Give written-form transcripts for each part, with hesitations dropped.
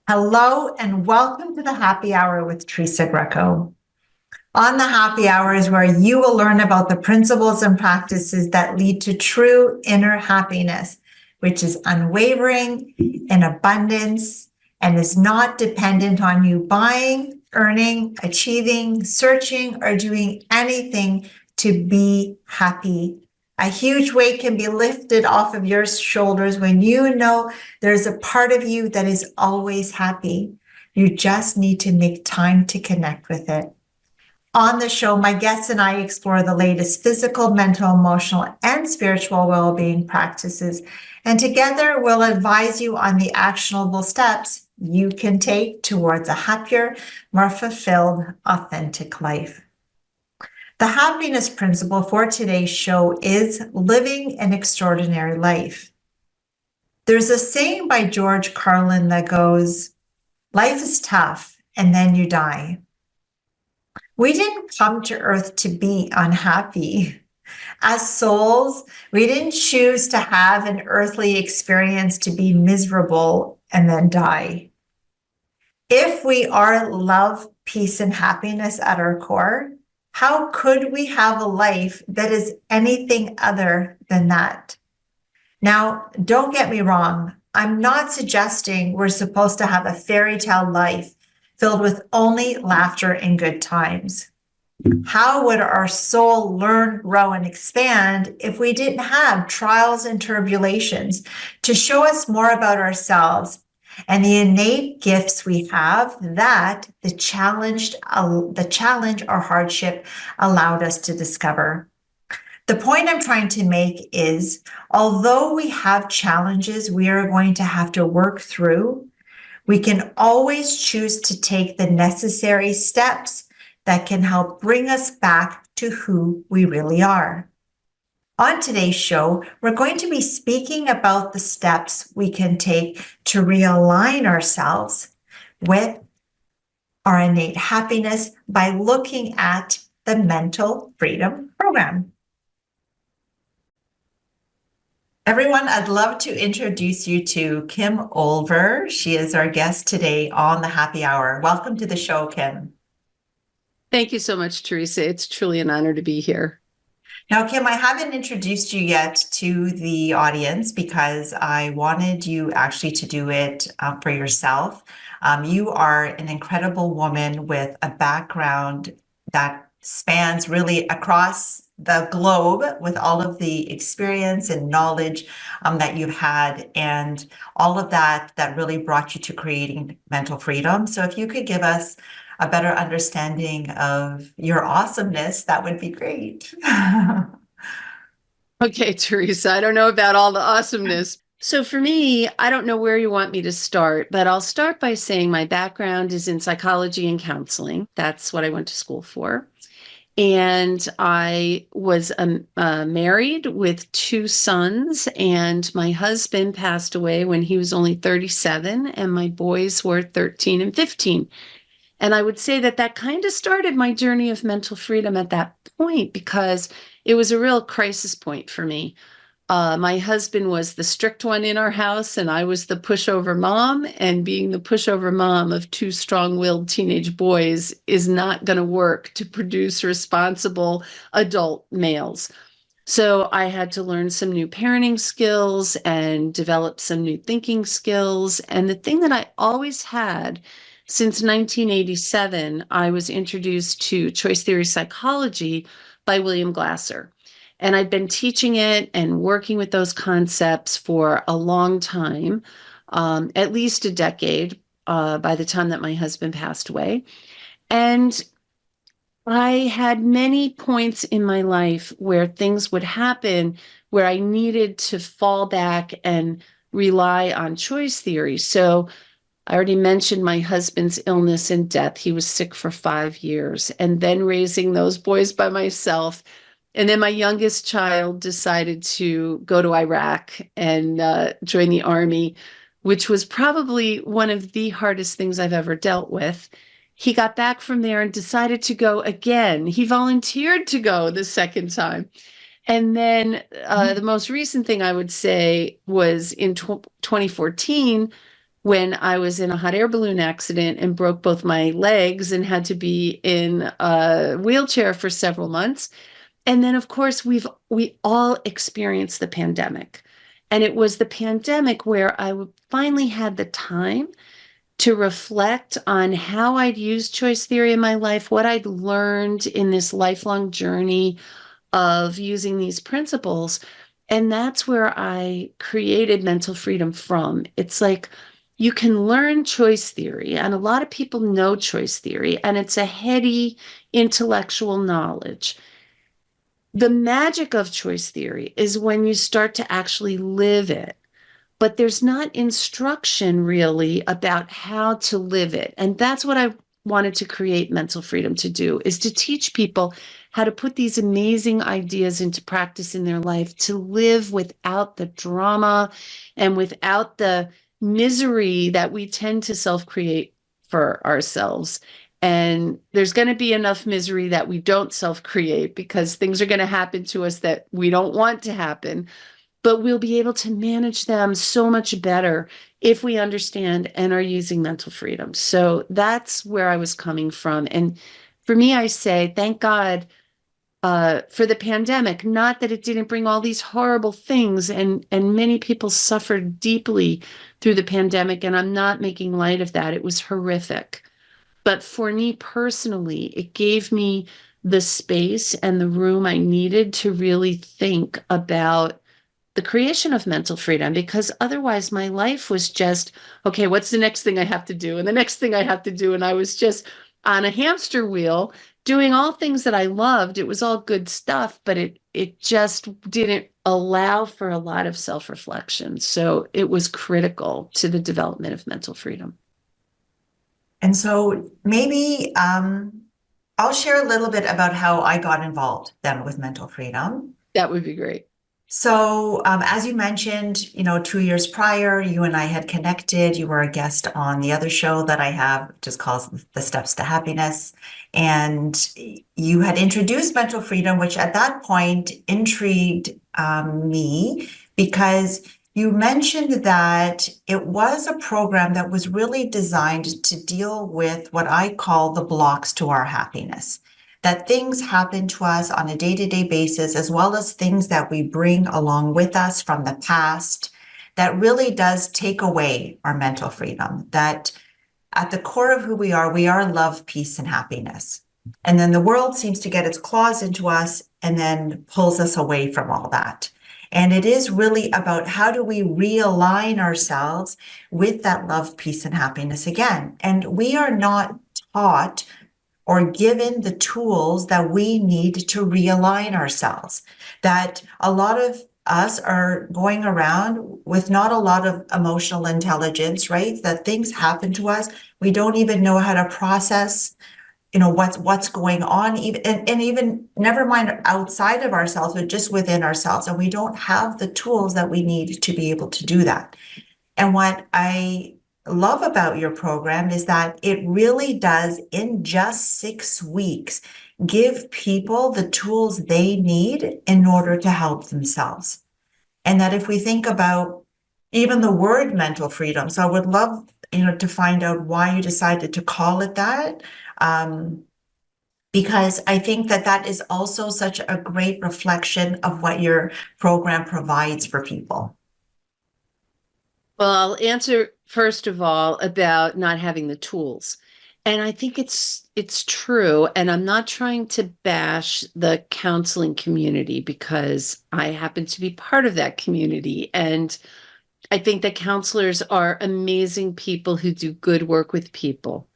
Hello and welcome to the Happy Hour with Teresa Greco. On the Happy Hour is where you will learn about the principles and practices that lead to true inner happiness, which is unwavering, in abundance, and is not dependent on you buying, earning, achieving, searching, or doing anything to be happy. A huge weight can be lifted off of your shoulders when you know there's a part of you that is always happy. You just need to make time to connect with it. On the show, my guests and I explore the latest physical, mental, emotional, and spiritual well-being practices. And together we'll advise you on the actionable steps you can take towards a happier, more fulfilled, authentic life. The happiness principle for today's show is living an extraordinary life. There's a saying by George Carlin that goes, "Life is tough, and then you die." We didn't come to Earth to be unhappy. As souls, we didn't choose to have an earthly experience to be miserable and then die. If we are love, peace, and happiness at our core, how could we have a life that is anything other than that? Now, don't get me wrong. I'm not suggesting we're supposed to have a fairy tale life filled with only laughter and good times. How would our soul learn, grow, and expand if we didn't have trials and tribulations to show us more about ourselves and the innate gifts we have that the challenge or hardship allowed us to discover? The point I'm trying to make is, although we have challenges we are going to have to work through, we can always choose to take the necessary steps that can help bring us back to who we really are. On today's show, we're going to be speaking about the steps we can take to realign ourselves with our innate happiness by looking at the Mental Freedom Program. Everyone, I'd love to introduce you to Kim Olver. She is our guest today on the Happy Hour. Welcome to the show, Kim. Thank you so much, Teresa. It's truly an honor to be here. Now, Kim, I haven't introduced you yet to the audience because I wanted you actually to do it for yourself. You are an incredible woman with a background that spans really across the globe with all of the experience and knowledge that you've had, and all of that really brought you to creating Mental Freedom. So if you could give us a better understanding of your awesomeness, that would be great. Okay, Teresa, I don't know about all the awesomeness. So for me, I don't know where you want me to start, but I'll start by saying my background is in psychology and counseling. That's what I went to school for. And I was married with two sons, and my husband passed away when he was only 37, and my boys were 13 and 15. And I would say that kind of started my journey of mental freedom at that point because it was a real crisis point for me. My husband was the strict one in our house, and I was the pushover mom. And being the pushover mom of two strong-willed teenage boys is not going to work to produce responsible adult males. So I had to learn some new parenting skills and develop some new thinking skills. And the thing that I always had since 1987, I was introduced to choice theory psychology by William Glasser. And I'd been teaching it and working with those concepts for a long time, at least a decade, by the time that my husband passed away. And I had many points in my life where things would happen where I needed to fall back and rely on choice theory. So I already mentioned my husband's illness and death. He was sick for 5 years, and then raising those boys by myself. And then my youngest child decided to go to Iraq and join the army, which was probably one of the hardest things I've ever dealt with. He got back from there and decided to go again. He volunteered to go the second time. And then the most recent thing I would say was in 2014, when I was in a hot air balloon accident and broke both my legs and had to be in a wheelchair for several months. And then, of course, we all experienced the pandemic. And it was the pandemic where I finally had the time to reflect on how I'd used choice theory in my life, what I'd learned in this lifelong journey of using these principles. And that's where I created Mental Freedom from. It's like you can learn choice theory, and a lot of people know choice theory, and it's a heady intellectual knowledge. The magic of choice theory is when you start to actually live it, but there's not instruction really about how to live it. And that's what I wanted to create Mental Freedom to do, is to teach people how to put these amazing ideas into practice in their life, to live without the drama and without the misery that we tend to self-create for ourselves. And there's going to be enough misery that we don't self-create, because things are going to happen to us that we don't want to happen, but we'll be able to manage them so much better if we understand and are using mental freedom. So that's where I was coming from. And for me, I say, thank God for the pandemic, not that it didn't bring all these horrible things, and many people suffered deeply through the pandemic, and I'm not making light of that. It was horrific. But for me personally, it gave me the space and the room I needed to really think about the creation of mental freedom, because otherwise my life was just, okay, what's the next thing I have to do? And the next thing I have to do. And I was just on a hamster wheel doing all things that I loved. It was all good stuff, but it just didn't allow for a lot of self-reflection. So it was critical to the development of mental freedom. And so maybe I'll share a little bit about how I got involved then with mental freedom. That would be great. So, as you mentioned, 2 years prior, you and I had connected. You were a guest on the other show that I have, which is called The Steps to Happiness. And you had introduced mental freedom, which at that point intrigued me, because you mentioned that it was a program that was really designed to deal with what I call the blocks to our happiness. That things happen to us on a day-to-day basis, as well as things that we bring along with us from the past, that really does take away our mental freedom. That at the core of who we are love, peace, and happiness. And then the world seems to get its claws into us and then pulls us away from all that. And it is really about how do we realign ourselves with that love, peace, and happiness again. And we are not taught or given the tools that we need to realign ourselves. That a lot of us are going around with not a lot of emotional intelligence, right? That things happen to us. We don't even know how to process, what's going on, and even never mind outside of ourselves, but just within ourselves. And we don't have the tools that we need to be able to do that. And what I love about your program is that it really does, in just 6 weeks, give people the tools they need in order to help themselves. And that if we think about even the word mental freedom, so I would love, to find out why you decided to call it that. Because I think that is also such a great reflection of what your program provides for people. Well, I'll answer first of all about not having the tools. And I think it's true. And I'm not trying to bash the counseling community, because I happen to be part of that community. And I think that counselors are amazing people who do good work with people.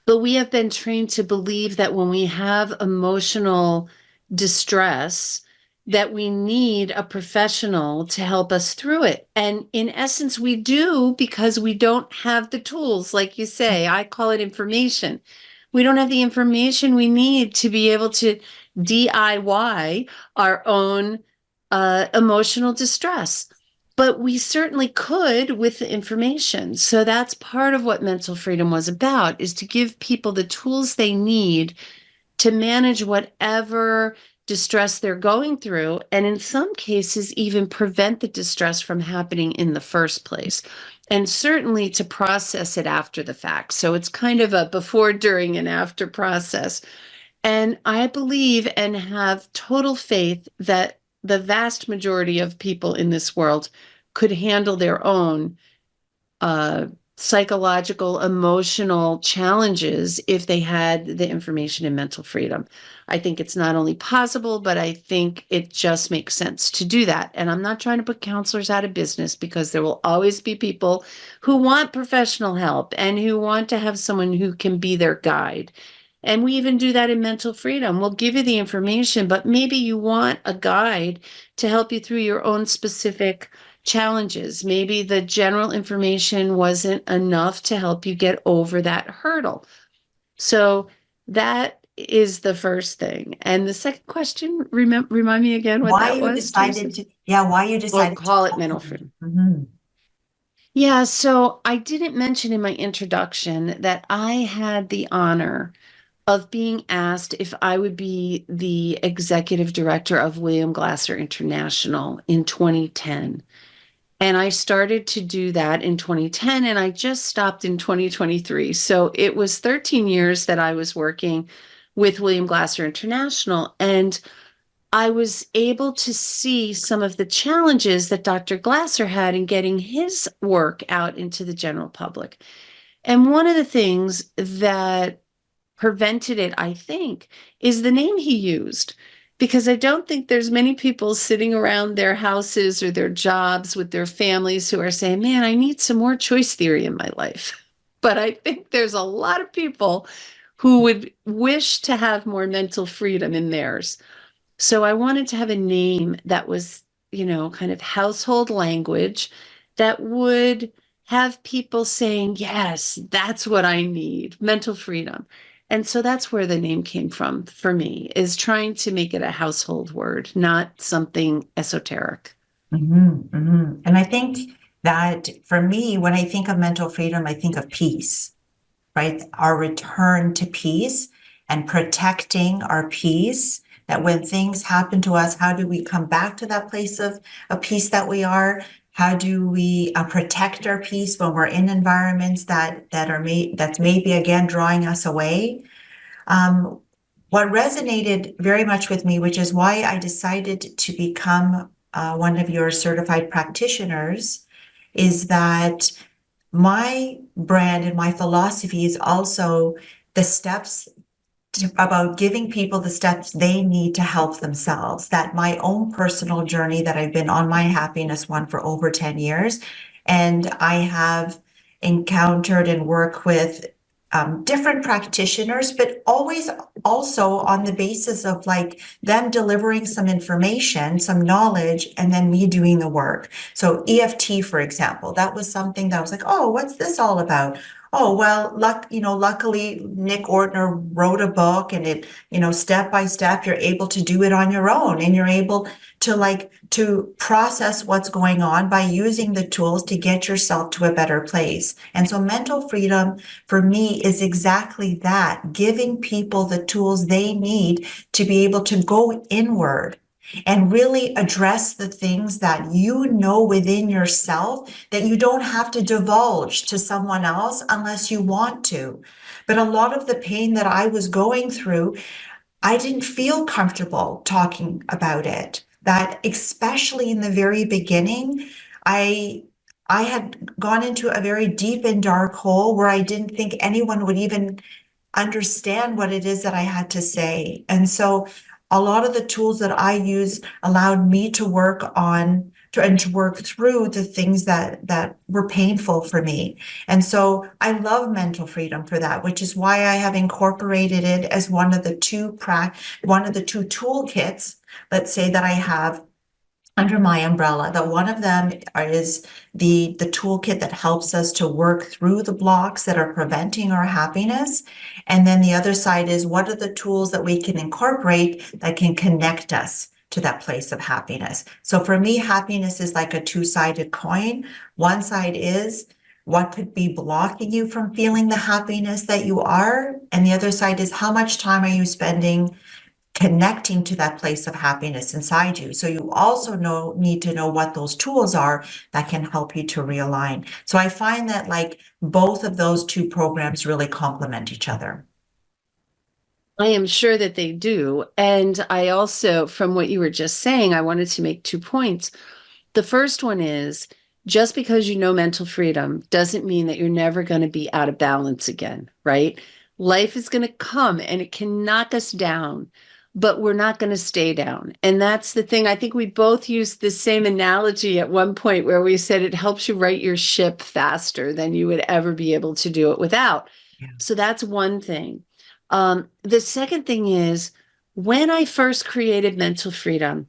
But we have been trained to believe that when we have emotional distress, that we need a professional to help us through it. And in essence, we do, because we don't have the tools. Like you say, I call it information. We don't have the information we need to be able to DIY our own emotional distress. But we certainly could with the information. So that's part of what Mental Freedom was about, is to give people the tools they need to manage whatever distress they're going through, and in some cases, even prevent the distress from happening in the first place. And certainly to process it after the fact. So it's kind of a before, during, and after process. And I believe and have total faith that the vast majority of people in this world could handle their own psychological, emotional challenges if they had the information in mental freedom. I think it's not only possible, but I think it just makes sense to do that. And I'm not trying to put counselors out of business, because there will always be people who want professional help and who want to have someone who can be their guide. And we even do that in mental freedom. We'll give you the information, but maybe you want a guide to help you through your own specific challenges. Maybe the general information wasn't enough to help you get over that hurdle. So that is the first thing. And the second question, remind me again what Why that you was, decided Tracy? to, why you We'll decided to call it mental freedom. Mhm. Yeah, so I didn't mention in my introduction that I had the honor of being asked if I would be the executive director of William Glasser International in 2010. And I started to do that in 2010, and I just stopped in 2023. So it was 13 years that I was working with William Glasser International. And I was able to see some of the challenges that Dr. Glasser had in getting his work out into the general public. And one of the things that prevented it, I think, is the name he used. Because I don't think there's many people sitting around their houses or their jobs with their families who are saying, man, I need some more choice theory in my life. But I think there's a lot of people who would wish to have more mental freedom in theirs. So I wanted to have a name that was, kind of household language that would have people saying, yes, that's what I need, mental freedom. And so that's where the name came from for me, is trying to make it a household word, not something esoteric. And I think that for me, when I think of mental freedom, I think of peace, right? Our return to peace and protecting our peace. That when things happen to us, how do we come back to that place of peace that we are? How do we protect our peace when we're in environments that's maybe again drawing us away? What resonated very much with me, which is why I decided to become one of your certified practitioners, is that my brand and my philosophy is also the steps about giving people the steps they need to help themselves. That my own personal journey that I've been on my happiness one for over 10 years, and I have encountered and work with different practitioners, but always also on the basis of like them delivering some information, some knowledge, and then me doing the work. So EFT, for example, that was something that was like, oh, what's this all about? Oh, well, luckily Nick Ortner wrote a book, and it, step by step, you're able to do it on your own, and you're able to process what's going on by using the tools to get yourself to a better place. And so mental freedom for me is exactly that, giving people the tools they need to be able to go inward and really address the things that you know within yourself that you don't have to divulge to someone else unless you want to. But a lot of the pain that I was going through, I didn't feel comfortable talking about it. That especially in the very beginning, I had gone into a very deep and dark hole where I didn't think anyone would even understand what it is that I had to say. And so a lot of the tools that I use allowed me to work on and to work through the things that were painful for me. And so I love mental freedom for that, which is why I have incorporated it as one of the two toolkits, let's say, that I have under my umbrella. That one of them is the toolkit that helps us to work through the blocks that are preventing our happiness. And then the other side is, what are the tools that we can incorporate that can connect us to that place of happiness? So for me, happiness is like a two-sided coin. One side is what could be blocking you from feeling the happiness that you are, and the other side is how much time are you spending connecting to that place of happiness inside you. So you also need to know what those tools are that can help you to realign. So I find that like both of those two programs really complement each other. I am sure that they do. And I also, from what you were just saying, I wanted to make 2 points. The first one is just because you know mental freedom doesn't mean that you're never going to be out of balance again, right? Life is going to come and it can knock us down, but we're not going to stay down. And that's the thing. I think we both used the same analogy at one point where we said it helps you right your ship faster than you would ever be able to do it without. Yeah. So that's one thing. The second thing is when I first created mental freedom,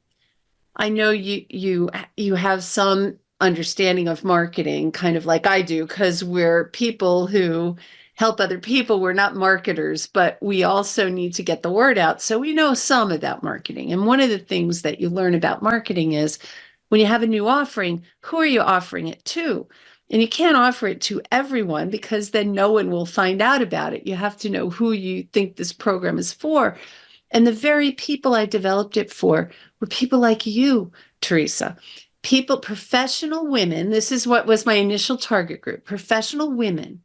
I know you have some understanding of marketing, kind of like I do, because we're people who help other people. We're not marketers, but we also need to get the word out. So we know some about marketing. And one of the things that you learn about marketing is when you have a new offering, who are you offering it to? And you can't offer it to everyone because then no one will find out about it. You have to know who you think this program is for. And the very people I developed it for were people like you, Teresa. People, professional women. This is what was my initial target group, professional women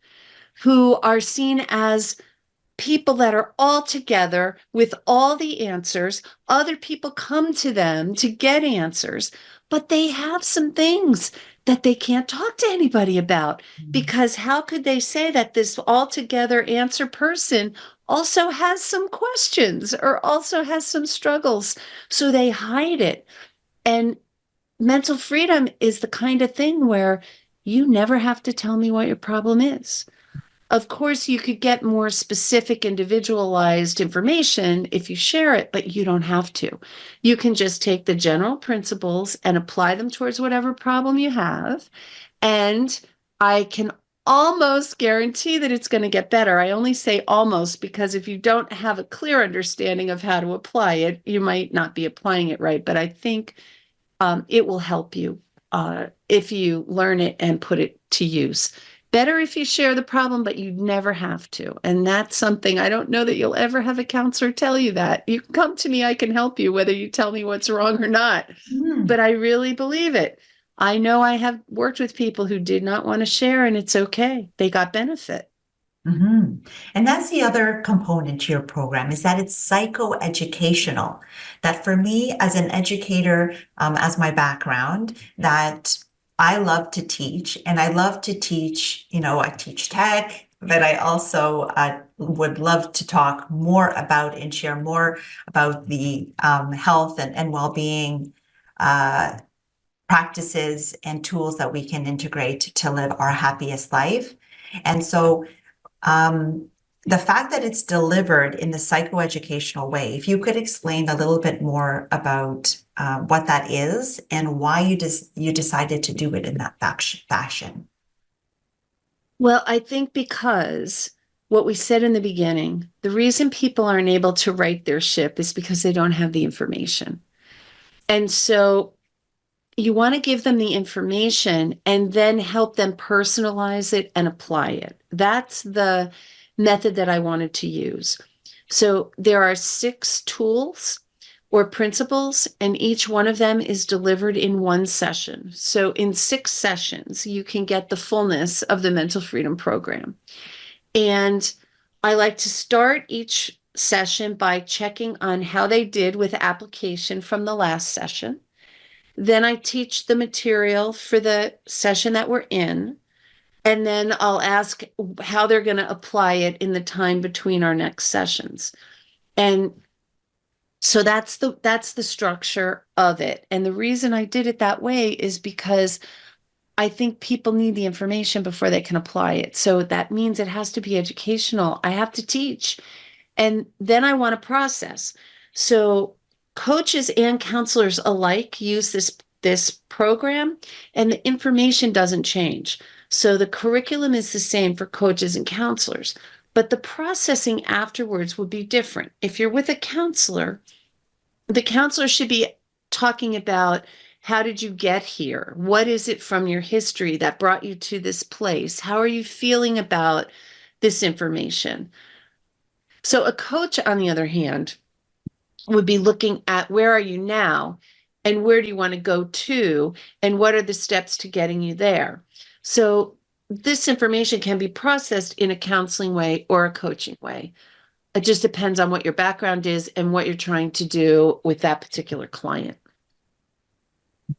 who are seen as people that are all together with all the answers. Other people come to them to get answers, but they have some things that they can't talk to anybody about because how could they say that this all together answer person also has some questions or also has some struggles? So they hide it. And mental freedom is the kind of thing where you never have to tell me what your problem is. Of course, you could get more specific, individualized information if you share it, but you don't have to. You can just take the general principles and apply them towards whatever problem you have. And I can almost guarantee that it's going to get better. I only say almost because if you don't have a clear understanding of how to apply it, you might not be applying it right. But I think it will help you if you learn it and put it to use. Better if you share the problem, but you never have to. And that's something I don't know that you'll ever have a counselor tell you that. You can come to me, I can help you, whether you tell me what's wrong or not. But I really believe it. I know I have worked with people who did not want to share, and it's okay. They got benefit. Mm-hmm. And that's the other component to your program is that it's psychoeducational. That for me, as an educator, as my background, that I love to teach, and I love to teach. I teach tech, but I also would love to talk more about and share more about the health and well-being practices and tools that we can integrate to live our happiest life. And so um, the fact that it's delivered in the psychoeducational way, if you could explain a little bit more about what that is and why you decided to do it in that fashion. Well, I think because what we said in the beginning, the reason people aren't able to right their ship is because they don't have the information. And so you want to give them the information and then help them personalize it and apply it. That's the method that I wanted to use. So there are 6 tools or principles, and each one of them is delivered in one session. So in 6 sessions, you can get the fullness of the Mental Freedom Program. And I like to start each session by checking on how they did with application from the last session. Then I teach the material for the session that we're in. And then I'll ask how they're going to apply it in the time between our next sessions. And so that's the structure of it. And the reason I did it that way is because I think people need the information before they can apply it. So that means it has to be educational. I have to teach. And then I want to process. So coaches and counselors alike use this program, and the information doesn't change. So the curriculum is the same for coaches and counselors, but the processing afterwards would be different. If you're with a counselor, the counselor should be talking about how did you get here? What is it from your history that brought you to this place? How are you feeling about this information? So a coach, on the other hand, would be looking at where are you now and where do you want to go to and what are the steps to getting you there. So this information can be processed in a counseling way or a coaching way. It just depends on what your background is and what you're trying to do with that particular client.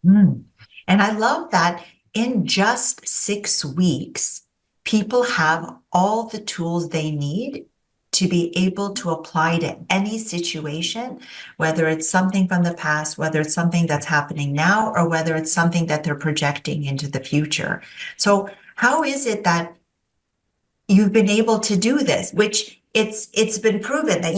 Mm. And I love that in just 6 weeks, people have all the tools they need to be able to apply to any situation, whether it's something from the past, whether it's something that's happening now, or whether it's something that they're projecting into the future. So how is it that you've been able to do this, which it's been proven that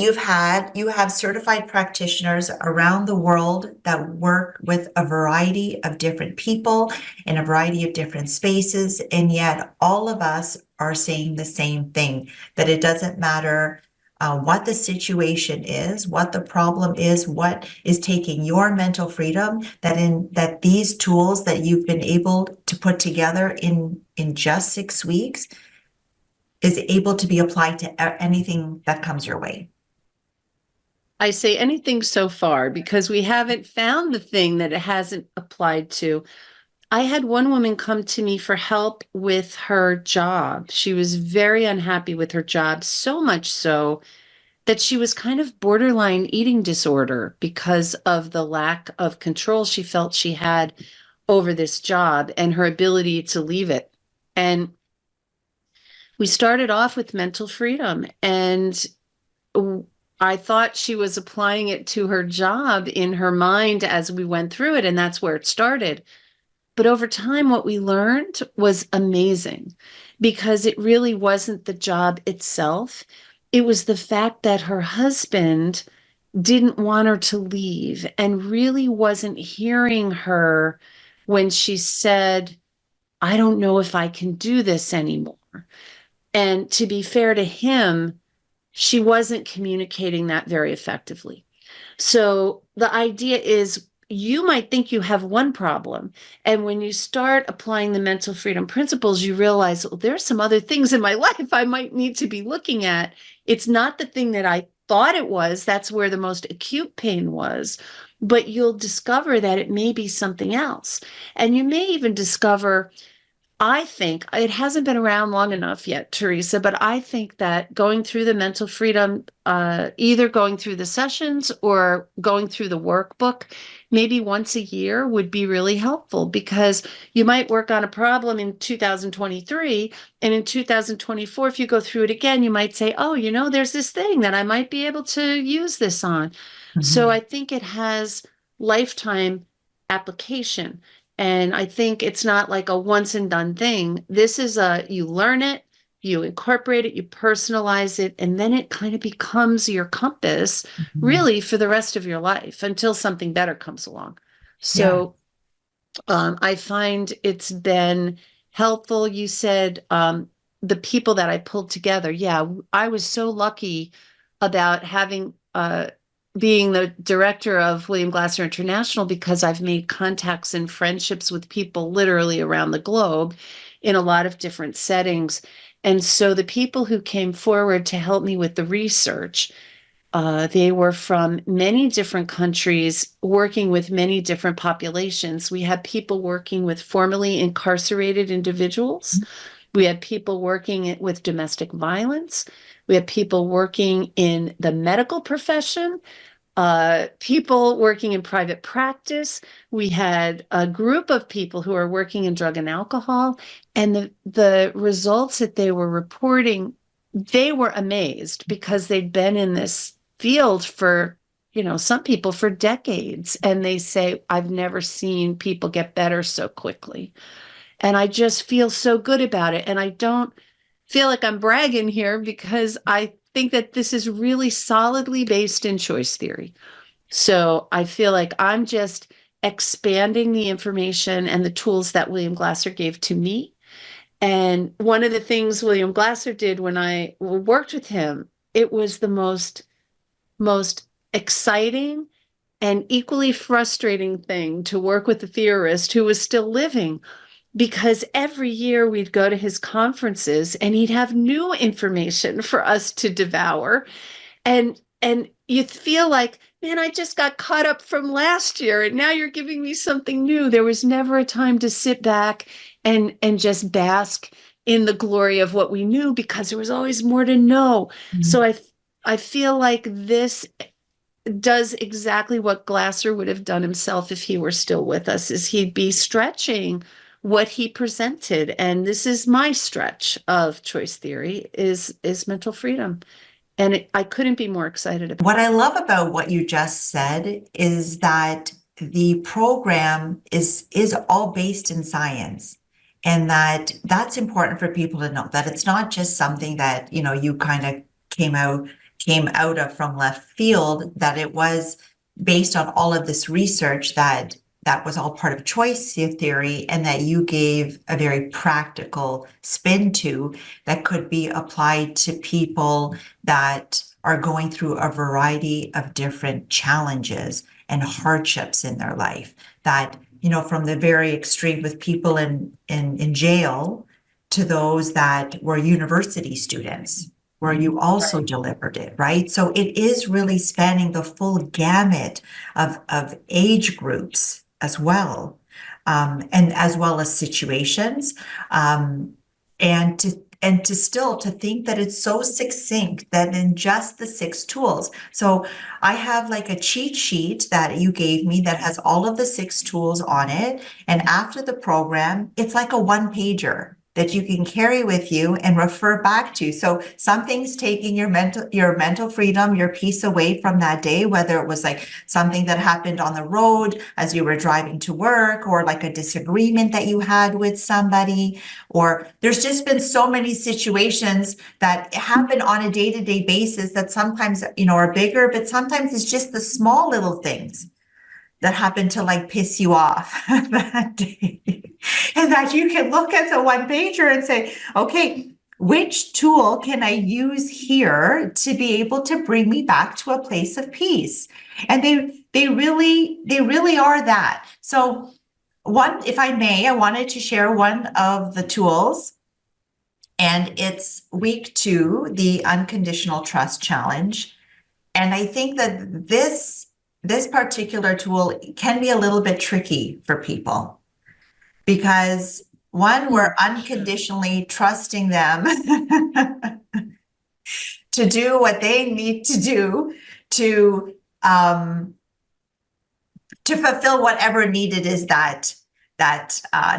you have certified practitioners around the world that work with a variety of different people in a variety of different spaces, and yet all of us are saying the same thing, that it doesn't matter what the situation is, what the problem is, what is taking your mental freedom, that these tools that you've been able to put together in just 6 weeks is able to be applied to anything that comes your way. I say anything so far because we haven't found the thing that it hasn't applied to. I had one woman come to me for help with her job. She was very unhappy with her job, so much so that she was kind of borderline eating disorder because of the lack of control she felt she had over this job and her ability to leave it. And we started off with mental freedom, and I thought she was applying it to her job in her mind as we went through it, and that's where it started. But over time, what we learned was amazing because it really wasn't the job itself. It was the fact that her husband didn't want her to leave and really wasn't hearing her when she said, I don't know if I can do this anymore. And to be fair to him, she wasn't communicating that very effectively. So the idea is you might think you have one problem. And when you start applying the mental freedom principles, you realize, well, there's some other things in my life I might need to be looking at. It's not the thing that I thought it was. That's where the most acute pain was. But you'll discover that it may be something else. And you may even discover, I think it hasn't been around long enough yet, Teresa, but I think that going through the mental freedom, either going through the sessions or going through the workbook, maybe once a year would be really helpful because you might work on a problem in 2023 and in 2024, if you go through it again, you might say, oh, there's this thing that I might be able to use this on. Mm-hmm. So I think it has lifetime application. And I think it's not like a once and done thing. This is you learn it, you incorporate it, you personalize it, and then it kind of becomes your compass really for the rest of your life until something better comes along. So I find it's been helpful. You said the people that I pulled together. Yeah, I was so lucky about having being the director of William Glasser International because I've made contacts and friendships with people literally around the globe in a lot of different settings. And so the people who came forward to help me with the research, they were from many different countries, working with many different populations. We had people working with formerly incarcerated individuals. We had people working with domestic violence. We had people working in the medical profession, people working in private practice. We had a group of people who are working in drug and alcohol. And the results that they were reporting, they were amazed because they'd been in this field for, some people for decades. And they say, I've never seen people get better so quickly. And I just feel so good about it. And I don't feel like I'm bragging here because I think that this is really solidly based in choice theory. So I feel like I'm just expanding the information and the tools that William Glasser gave to me. And one of the things William Glasser did when I worked with him, it was the most exciting and equally frustrating thing to work with a theorist who was still living. Because every year we'd go to his conferences and he'd have new information for us to devour. And you feel like, man, I just got caught up from last year and now you're giving me something new. There was never a time to sit back and just bask in the glory of what we knew because there was always more to know. So I feel like this does exactly what Glasser would have done himself if he were still with us, is he'd be stretching what he presented. And this is my stretch of choice theory is mental freedom. And I couldn't be more excited about it. What I love about what you just said is that the program is all based in science, and that's important for people to know, that it's not just something that, you know, you kind of came out of from left field, that it was based on all of this research that was all part of choice theory, and that you gave a very practical spin to, that could be applied to people that are going through a variety of different challenges and hardships in their life. That, you know, from the very extreme with people in jail to those that were university students, where you also delivered it, right? So it is really spanning the full gamut of age groups as well, and as well as situations, and to still to think that it's so succinct, that in just the 6 tools. So I have like a cheat sheet that you gave me that has all of the 6 tools on it, and after the program, it's like a 1-pager that you can carry with you and refer back to. So something's taking your mental freedom, your peace away from that day, whether it was like something that happened on the road as you were driving to work, or like a disagreement that you had with somebody, or there's just been so many situations that happen on a day-to-day basis that sometimes, you know, are bigger, but sometimes it's just the small little things that happen to like piss you off that day. And that you can look at the 1-pager and say, okay, which tool can I use here to be able to bring me back to a place of peace? And they really are that. So one, if I may, I wanted to share one of the tools, and it's week 2, the unconditional trust challenge. And I think that this particular tool can be a little bit tricky for people, because one, we're unconditionally trusting them to do what they need to do to fulfill whatever need it is that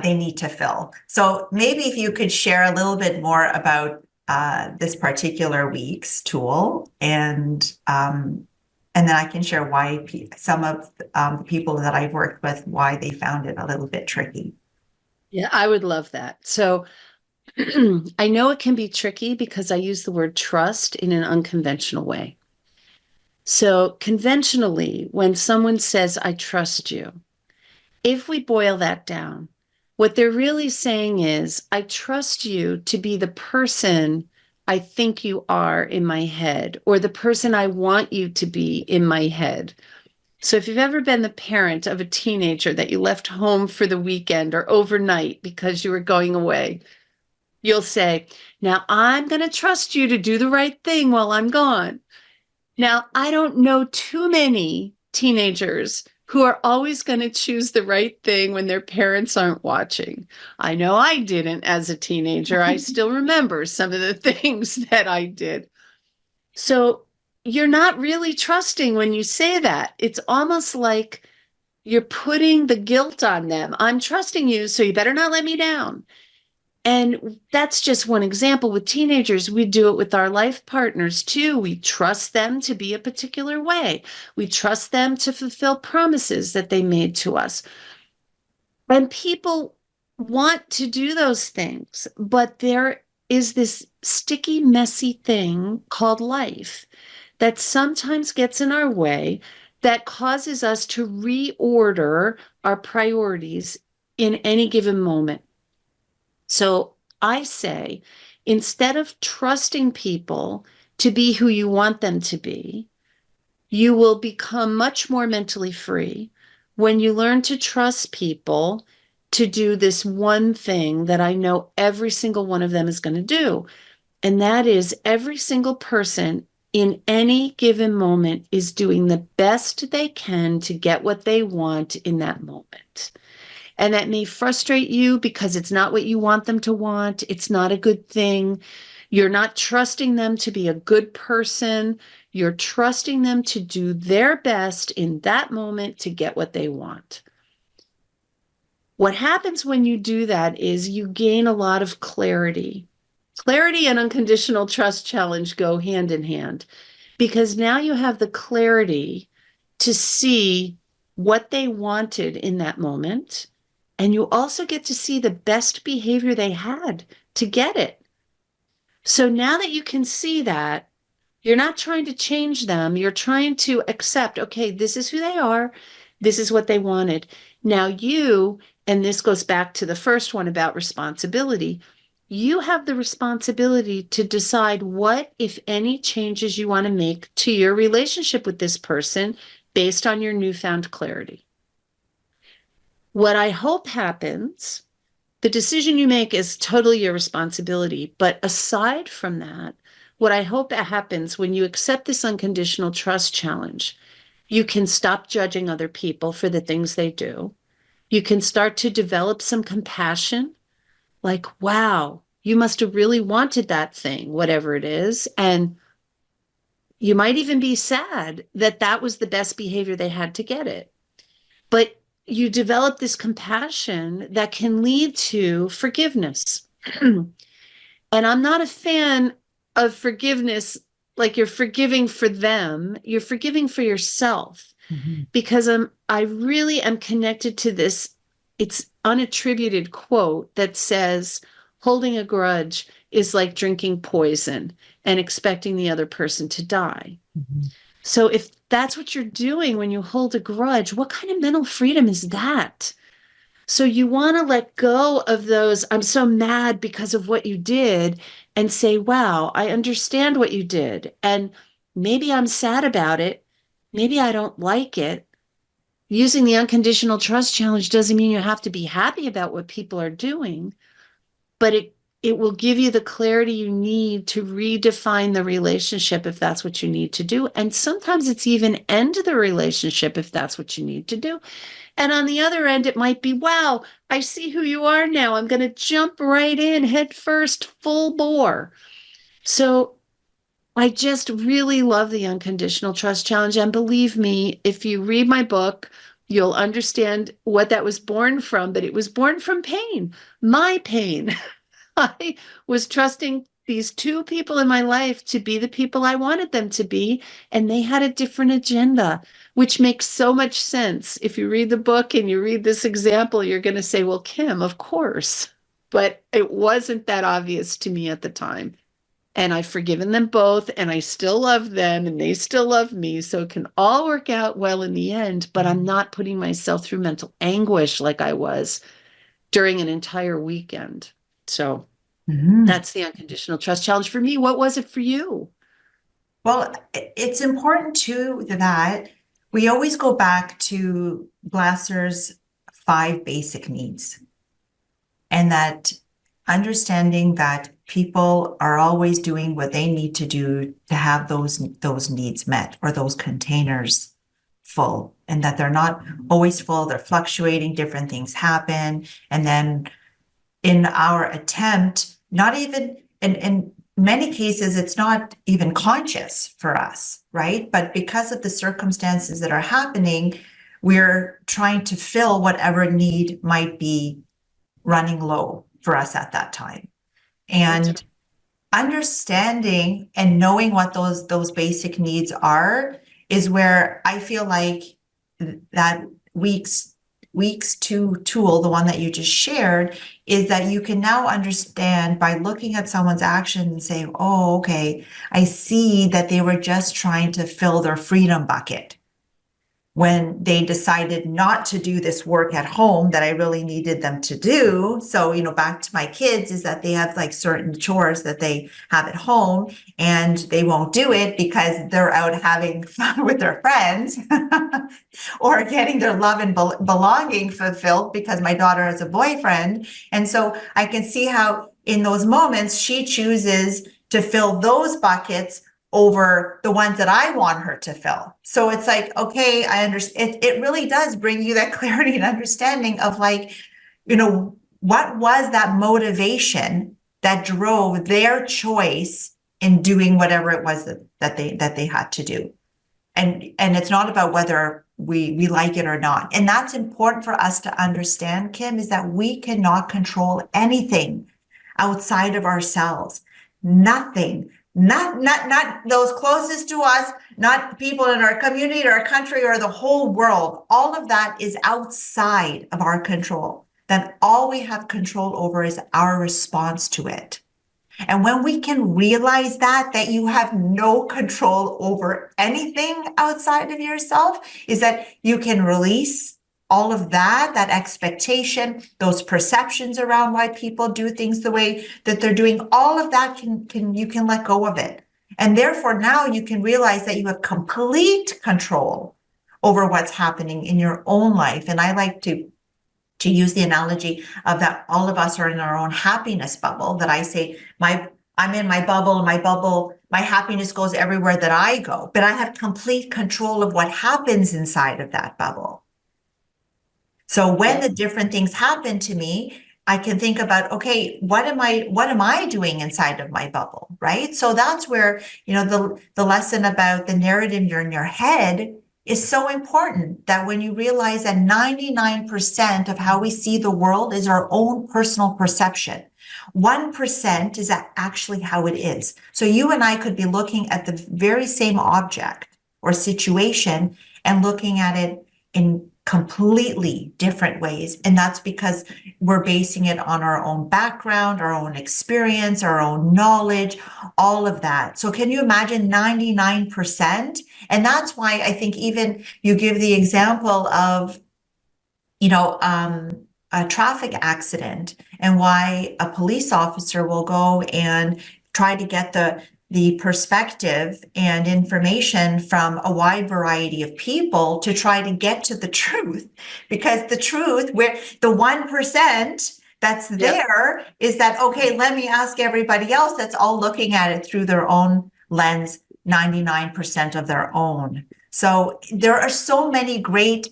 they need to fill. So maybe if you could share a little bit more about this particular week's tool, and then I can share why some of the people that I've worked with, why they found it a little bit tricky. Yeah, I would love that. So I know it can be tricky because I use the word trust in an unconventional way. So conventionally, when someone says, I trust you, if we boil that down, what they're really saying is, I trust you to be the person I think you are in my head, or the person I want you to be in my head. So if you've ever been the parent of a teenager that you left home for the weekend or overnight because you were going away, you'll say, now I'm going to trust you to do the right thing while I'm gone. Now, I don't know too many teenagers who are always going to choose the right thing when their parents aren't watching. I know I didn't as a teenager. I still remember some of the things that I did. So you're not really trusting when you say that. It's almost like you're putting the guilt on them. I'm trusting you, so you better not let me down. And that's just one example. With teenagers, we do it with our life partners too. We trust them to be a particular way. We trust them to fulfill promises that they made to us. And people want to do those things, but there is this sticky, messy thing called life that sometimes gets in our way, that causes us to reorder our priorities in any given moment. So I say, instead of trusting people to be who you want them to be, you will become much more mentally free when you learn to trust people to do this one thing that I know every single one of them is going to do. And that is, every single person in any given moment is doing the best they can to get what they want in that moment. And that may frustrate you because it's not what you want them to want. It's not a good thing. You're not trusting them to be a good person. You're trusting them to do their best in that moment to get what they want. What happens when you do that is you gain a lot of clarity. Clarity and unconditional trust challenge go hand in hand because now you have the clarity to see what they wanted in that moment. And you also get to see the best behavior they had to get it. So now that you can see that, you're not trying to change them. You're trying to accept, okay, this is who they are. This is what they wanted. Now you, and this goes back to the first one about responsibility, you have the responsibility to decide what, if any, changes you want to make to your relationship with this person based on your newfound clarity. What I hope happens, the decision you make is totally your responsibility. But aside from that, what I hope happens when you accept this unconditional trust challenge, you can stop judging other people for the things they do. You can start to develop some compassion, like, wow, you must have really wanted that thing, whatever it is. And you might even be sad that that was the best behavior they had to get it. But you develop this compassion that can lead to forgiveness. And I'm not a fan of forgiveness like you're forgiving for them, you're forgiving for yourself. Because I really am connected to this, it's unattributed quote that says, holding a grudge is like drinking poison and expecting the other person to die. So if that's what you're doing when you hold a grudge, what kind of mental freedom is that? So you want to let go of those, I'm so mad because of what you did, and say, wow, I understand what you did. And maybe I'm sad about it. Maybe I don't like it. Using the unconditional trust challenge doesn't mean you have to be happy about what people are doing, but it will give you the clarity you need to redefine the relationship if that's what you need to do. And sometimes it's even end the relationship if that's what you need to do. And on the other end, it might be, wow, I see who you are now. I'm going to jump right in head first, full bore. So I just really love the unconditional trust challenge. And believe me, if you read my book, you'll understand what that was born from, but it was born from pain, my pain. I was trusting these two people in my life to be the people I wanted them to be, and they had a different agenda, which makes so much sense. If you read the book and you read this example, you're going to say, well, Kim, of course. But it wasn't that obvious to me at the time. And I've forgiven them both, and I still love them, and they still love me. So it can all work out well in the end, but I'm not putting myself through mental anguish like I was during an entire weekend. So that's the unconditional trust challenge for me. What was it for you? Well, it's important too that we always go back to Glasser's 5 basic needs, and that understanding that people are always doing what they need to do to have those needs met, or those containers full, and that they're not always full, they're fluctuating, different things happen. And then in our attempt, not even in many cases, it's not even conscious for us, right? But because of the circumstances that are happening, we're trying to fill whatever need might be running low for us at that time. And understanding and knowing what those basic needs are is where I feel like that week's two tool, the one that you just shared, is that you can now understand by looking at someone's action and saying, oh, okay, I see that they were just trying to fill their freedom bucket when they decided not to do this work at home that I really needed them to do. So, back to my kids, is that they have like certain chores that they have at home, and they won't do it because they're out having fun with their friends or getting their love and belonging fulfilled because my daughter has a boyfriend. And so I can see how in those moments she chooses to fill those buckets over the ones that I want her to fill. So it's like, okay, I understand. It really does bring you that clarity and understanding of like, what was that motivation that drove their choice in doing whatever it was that they had to do. And it's not about whether we like it or not. And that's important for us to understand, Kim, is that we cannot control anything outside of ourselves. Nothing. Not those closest to us, not people in our community or our country or the whole world. All of that is outside of our control. Then all we have control over is our response to it. And when we can realize that you have no control over anything outside of yourself, is that you can release all of that expectation, those perceptions around why people do things the way that they're doing, all of that you can let go of it. And therefore now you can realize that you have complete control over what's happening in your own life. And I like to use the analogy of that all of us are in our own happiness bubble, that I say, I'm in my bubble, my happiness goes everywhere that I go, but I have complete control of what happens inside of that bubble. So when the different things happen to me, I can think about, okay, what am I doing inside of my bubble, right? So that's where, the lesson about the narrative you're in your head is so important, that when you realize that 99% of how we see the world is our own personal perception. 1% is actually how it is. So you and I could be looking at the very same object or situation and looking at it in completely different ways. And that's because we're basing it on our own background, our own experience, our own knowledge, all of that. So can you imagine 99%? And that's why I think even you give the example of, a traffic accident, and why a police officer will go and try to get the perspective and information from a wide variety of people to try to get to the truth. Because the truth, where the 1% that's there is that, okay, let me ask everybody else that's all looking at it through their own lens, 99% of their own. So there are so many great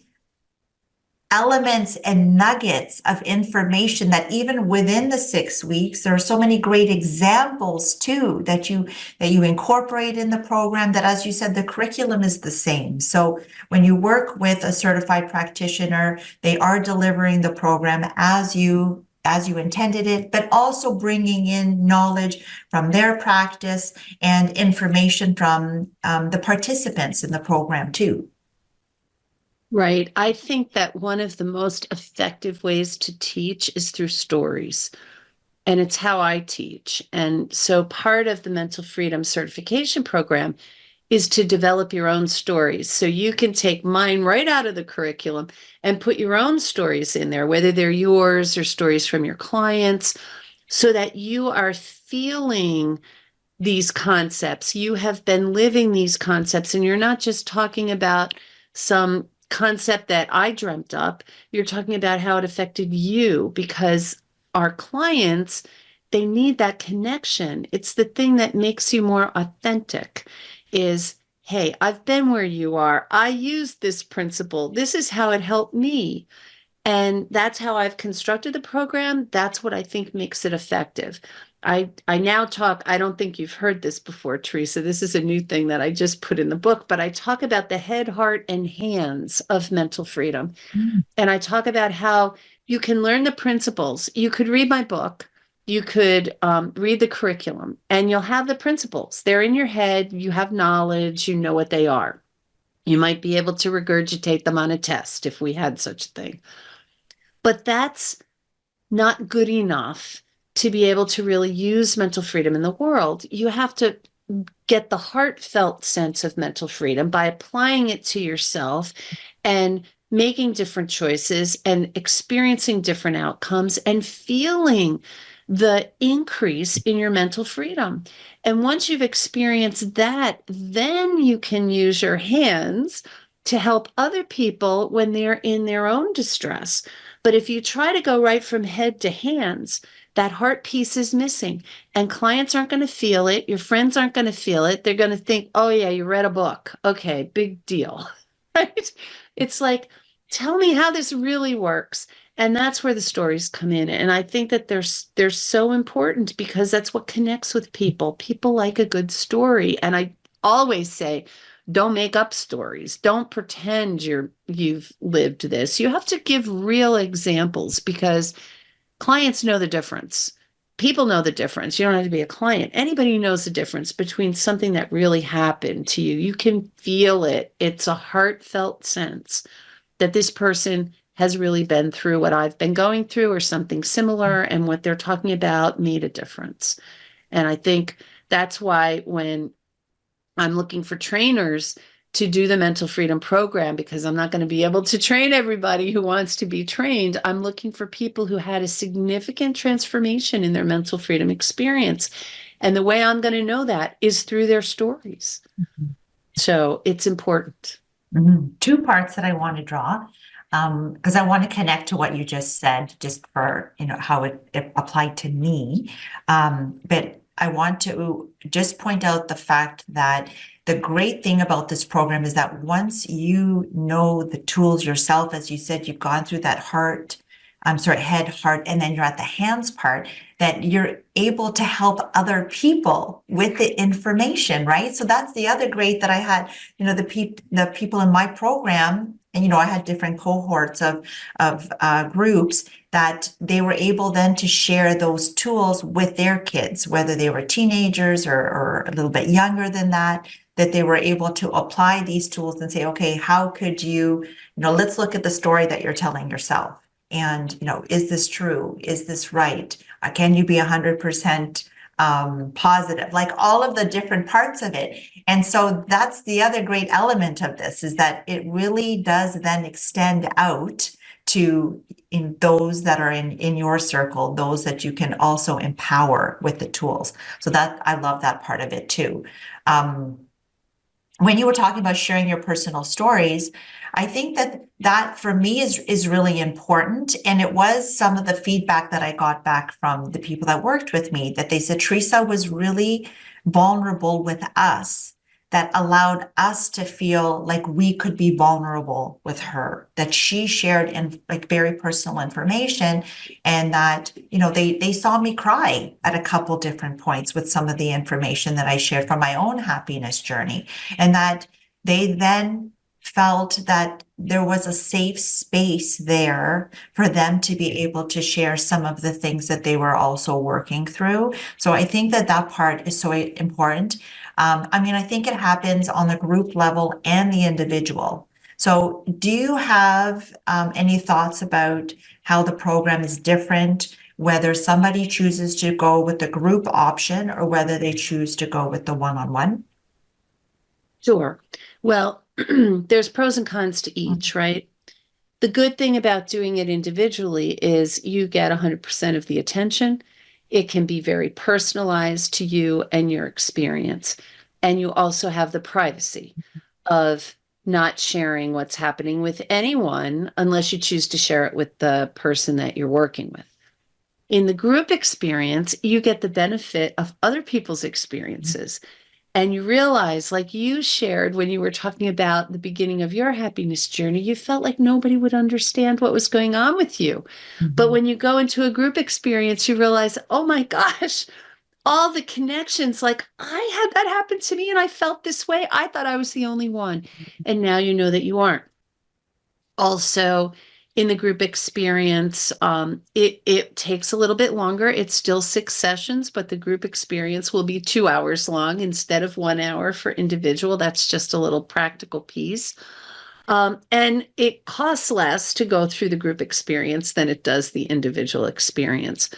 elements and nuggets of information that even within the 6 weeks, there are so many great examples too that you incorporate in the program, that, as you said, the curriculum is the same. So when you work with a certified practitioner, they are delivering the program as you intended it, but also bringing in knowledge from their practice and information from the participants in the program too. Right. I think that one of the most effective ways to teach is through stories. And it's how I teach. And so part of the Mental Freedom Certification Program is to develop your own stories. So you can take mine right out of the curriculum and put your own stories in there, whether they're yours or stories from your clients, so that you are feeling these concepts. You have been living these concepts, and you're not just talking about some concept that I dreamt up. You're talking about how it affected you, because our clients, they need that connection. It's the thing that makes you more authentic is, hey, I've been where you are. I used this principle. This is how it helped me. And that's how I've constructed the program. That's what I think makes it effective. I now talk, I don't think you've heard this before, Teresa. This is a new thing that I just put in the book, but I talk about the head, heart, and hands of mental freedom. And I talk about how you can learn the principles. You could read my book. You could read the curriculum, and you'll have the principles. They're in your head. You have knowledge. You know what they are. You might be able to regurgitate them on a test if we had such a thing. But that's not good enough to be able to really use mental freedom in the world. You have to get the heartfelt sense of mental freedom by applying it to yourself and making different choices and experiencing different outcomes and feeling the increase in your mental freedom. And once you've experienced that, then you can use your hands to help other people when they're in their own distress. But if you try to go right from head to hands, that heart piece is missing, and clients aren't going to feel it. Your friends aren't going to feel it. They're going to think, oh, yeah, you read a book. Okay, big deal. Right? It's like, tell me how this really works. And that's where the stories come in. And I think that they're so important because that's what connects with people. People like a good story. And I always say, don't make up stories. Don't pretend you've lived this. You have to give real examples because clients know the difference. People know the difference. You don't have to be a client. Anybody knows the difference between something that really happened to you. You can feel it. It's a heartfelt sense that this person has really been through what I've been going through or something similar, and what they're talking about made a difference. And I think that's why when I'm looking for trainers to do the mental freedom program, because I'm not going to be able to train everybody who wants to be trained. I'm looking for people who had a significant transformation in their mental freedom experience. And the way I'm going to know that is through their stories. So it's important. Two parts that I want to draw, because I want to connect to what you just said, just for, how it applied to me. But I want to just point out the fact that the great thing about this program is that once you know the tools yourself, as you said, you've gone through that head, heart, and then you're at the hands part, that you're able to help other people with the information, right? So that's the other great that I had, the people in my program, and, I had different cohorts of groups that they were able then to share those tools with their kids, whether they were teenagers or a little bit younger than that they were able to apply these tools and say, okay, how could you, let's look at the story that you're telling yourself. And, is this true? Is this right? Can you be 100% positive? Like all of the different parts of it. And so that's the other great element of this, is that it really does then extend out to in those that are in your circle, those that you can also empower with the tools. So that I love that part of it too. When you were talking about sharing your personal stories, I think that for me is really important. And it was some of the feedback that I got back from the people that worked with me, that they said Teresa was really vulnerable with us, that allowed us to feel like we could be vulnerable with her, that she shared like very personal information, and that, they saw me cry at a couple different points with some of the information that I shared from my own happiness journey, and that they then felt that there was a safe space there for them to be able to share some of the things that they were also working through. So I think that part is so important. I think it happens on the group level and the individual. So do you have any thoughts about how the program is different, whether somebody chooses to go with the group option or whether they choose to go with the one-on-one? Sure. Well, there's pros and cons to each, right? The good thing about doing it individually is you get 100% of the attention. It can be very personalized to you and your experience. And you also have the privacy of not sharing what's happening with anyone unless you choose to share it with the person that you're working with. In the group experience, you get the benefit of other people's experiences. And you realize, like you shared when you were talking about the beginning of your happiness journey, you felt like nobody would understand what was going on with you. But when you go into a group experience, you realize, oh my gosh, all the connections, like I had that happen to me and I felt this way. I thought I was the only one. And now you know that you aren't. Also, in the group experience, it takes a little bit longer. It's still 6 sessions, but the group experience will be 2 hours long instead of 1 hour for individual. That's just a little practical piece. And it costs less to go through the group experience than it does the individual experience.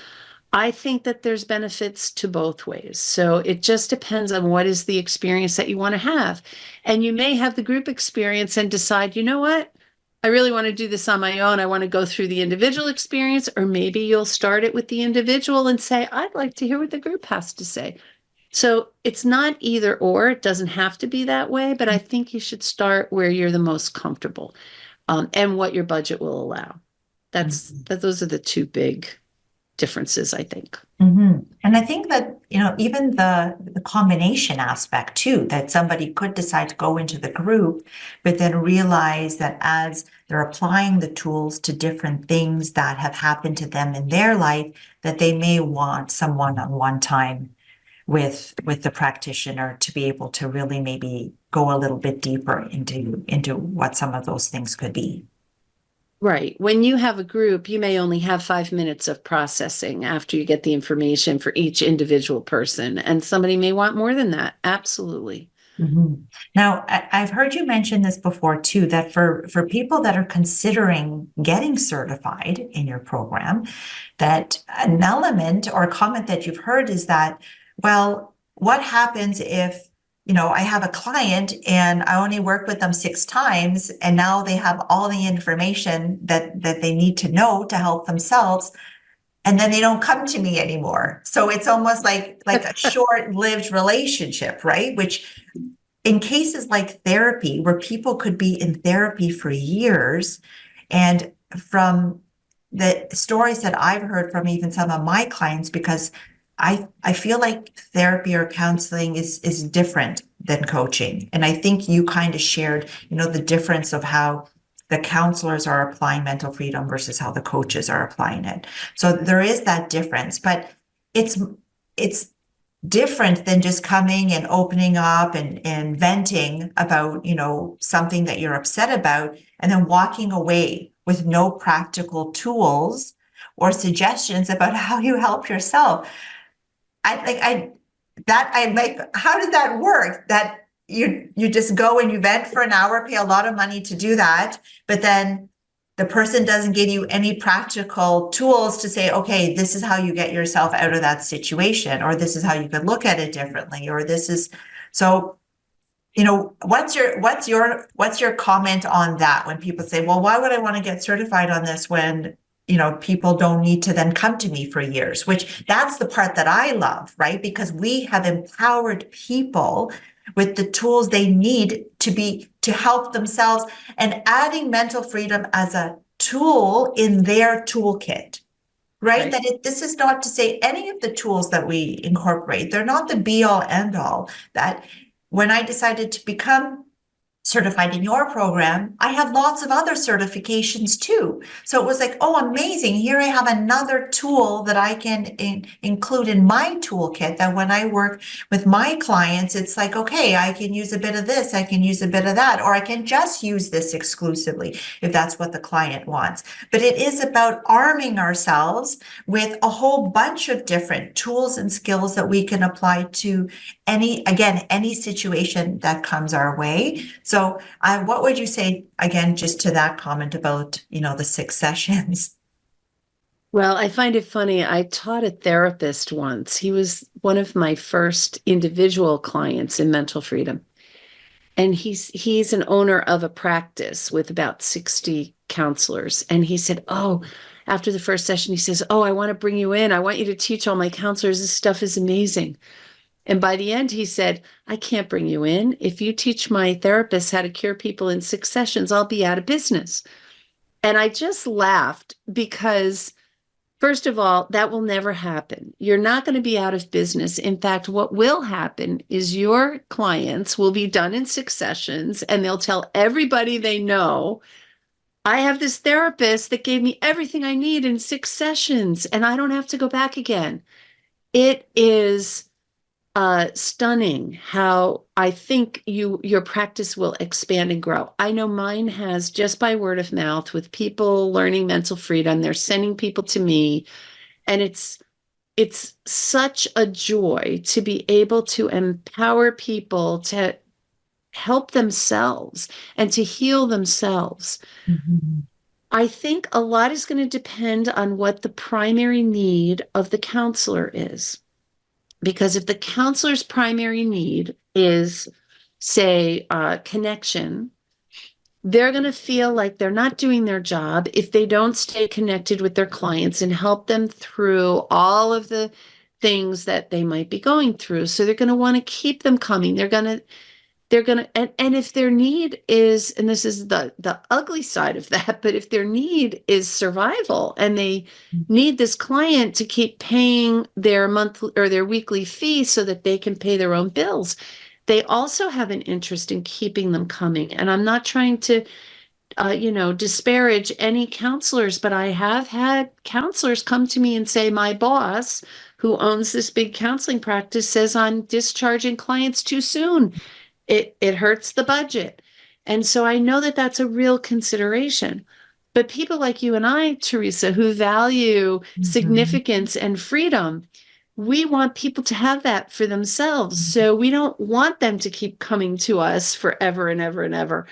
I think that there's benefits to both ways. So it just depends on what is the experience that you want to have. And you may have the group experience and decide, you know what? I really want to do this on my own. I want to go through the individual experience, or maybe you'll start it with the individual and say, I'd like to hear what the group has to say. So it's not either or. It doesn't have to be that way, but I think you should start where you're the most comfortable and what your budget will allow. Those are the two big differences, I think. And I think that, even the combination aspect too, that somebody could decide to go into the group, but then realize that as they're applying the tools to different things that have happened to them in their life, that they may want some one-on-one time with the practitioner to be able to really maybe go a little bit deeper into what some of those things could be. Right. When you have a group, you may only have 5 minutes of processing after you get the information for each individual person, and somebody may want more than that. Absolutely. Now, I've heard you mention this before too, that for people that are considering getting certified in your program, that an element or a comment that you've heard is that, well, what happens if I have a client and I only work with them 6 times, and now they have all the information that they need to know to help themselves, and then they don't come to me anymore. So it's almost like a short-lived relationship, right? Which in cases like therapy, where people could be in therapy for years, and from the stories that I've heard from even some of my clients, because I feel like therapy or counseling is different than coaching. And I think you kind of shared, the difference of how the counselors are applying mental freedom versus how the coaches are applying it. So there is that difference, but it's different than just coming and opening up and venting about, something that you're upset about, and then walking away with no practical tools or suggestions about how you help yourself. How does that work? That you just go and you vent for an hour, pay a lot of money to do that, but then the person doesn't give you any practical tools to say, okay, this is how you get yourself out of that situation, or this is how you could look at it differently, or this is so. What's your comment on that when people say, well, why would I want to get certified on this when people don't need to then come to me for years, which that's the part that I love, right? Because we have empowered people with the tools they need to help themselves, and adding mental freedom as a tool in their toolkit, right? This is not to say any of the tools that we incorporate, they're not the be all end all. That when I decided to become certified in your program, I had lots of other certifications too. So it was like, oh, amazing. Here I have another tool that I can include in my toolkit, that when I work with my clients, it's like, okay, I can use a bit of this, I can use a bit of that, or I can just use this exclusively if that's what the client wants. But it is about arming ourselves with a whole bunch of different tools and skills that we can apply to any situation that comes our way. So what would you say, again, just to that comment about, the 6 sessions? Well, I find it funny. I taught a therapist once. He was one of my first individual clients in mental freedom. And he's an owner of a practice with about 60 counselors. And he said, oh, after the first session, he says, oh, I want to bring you in. I want you to teach all my counselors. This stuff is amazing. And by the end, he said, I can't bring you in. If you teach my therapists how to cure people in 6 sessions, I'll be out of business. And I just laughed because, first of all, that will never happen. You're not going to be out of business. In fact, what will happen is your clients will be done in 6 sessions, and they'll tell everybody they know, I have this therapist that gave me everything I need in 6 sessions, and I don't have to go back again. It is stunning how I think your practice will expand and grow. I know mine has, just by word of mouth, with people learning mental freedom. They're sending people to me, and it's such a joy to be able to empower people to help themselves and to heal themselves. Mm-hmm. I think a lot is going to depend on what the primary need of the counselor is. Because if the counselor's primary need is, say, connection, they're going to feel like they're not doing their job if they don't stay connected with their clients and help them through all of the things that they might be going through. So they're going to want to keep them coming. They're going to they're going to, and if their need is, and this is the ugly side of that, but if their need is survival and they need this client to keep paying their monthly or their weekly fee so that they can pay their own bills, they also have an interest in keeping them coming. And I'm not trying to disparage any counselors, but I have had counselors come to me and say, my boss, who owns this big counseling practice, says I'm discharging clients too soon. It hurts the budget. And so I know that that's a real consideration. But people like you and I, Teresa, who value significance and freedom, we want people to have that for themselves. So we don't want them to keep coming to us forever and ever and ever.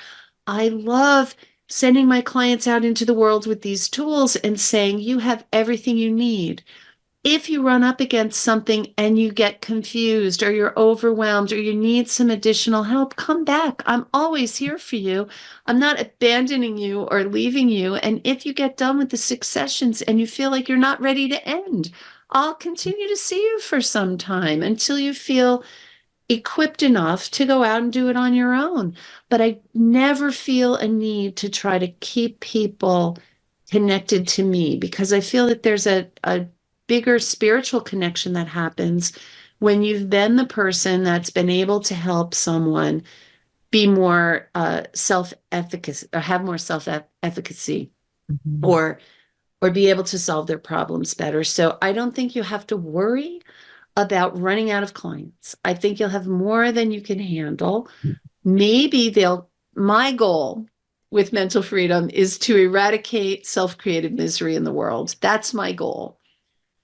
I love sending my clients out into the world with these tools and saying, you have everything you need. If you run up against something and you get confused or you're overwhelmed or you need some additional help, come back. I'm always here for you. I'm not abandoning you or leaving you. And if you get done with the 6 sessions and you feel like you're not ready to end, I'll continue to see you for some time until you feel equipped enough to go out and do it on your own. But I never feel a need to try to keep people connected to me because I feel that there's a bigger spiritual connection that happens when you've been the person that's been able to help someone be more self-efficacy or have more self-efficacy or be able to solve their problems better. So I don't think you have to worry about running out of clients. I think you'll have more than you can handle. Maybe my goal with mental freedom is to eradicate self-created misery in the world. That's my goal.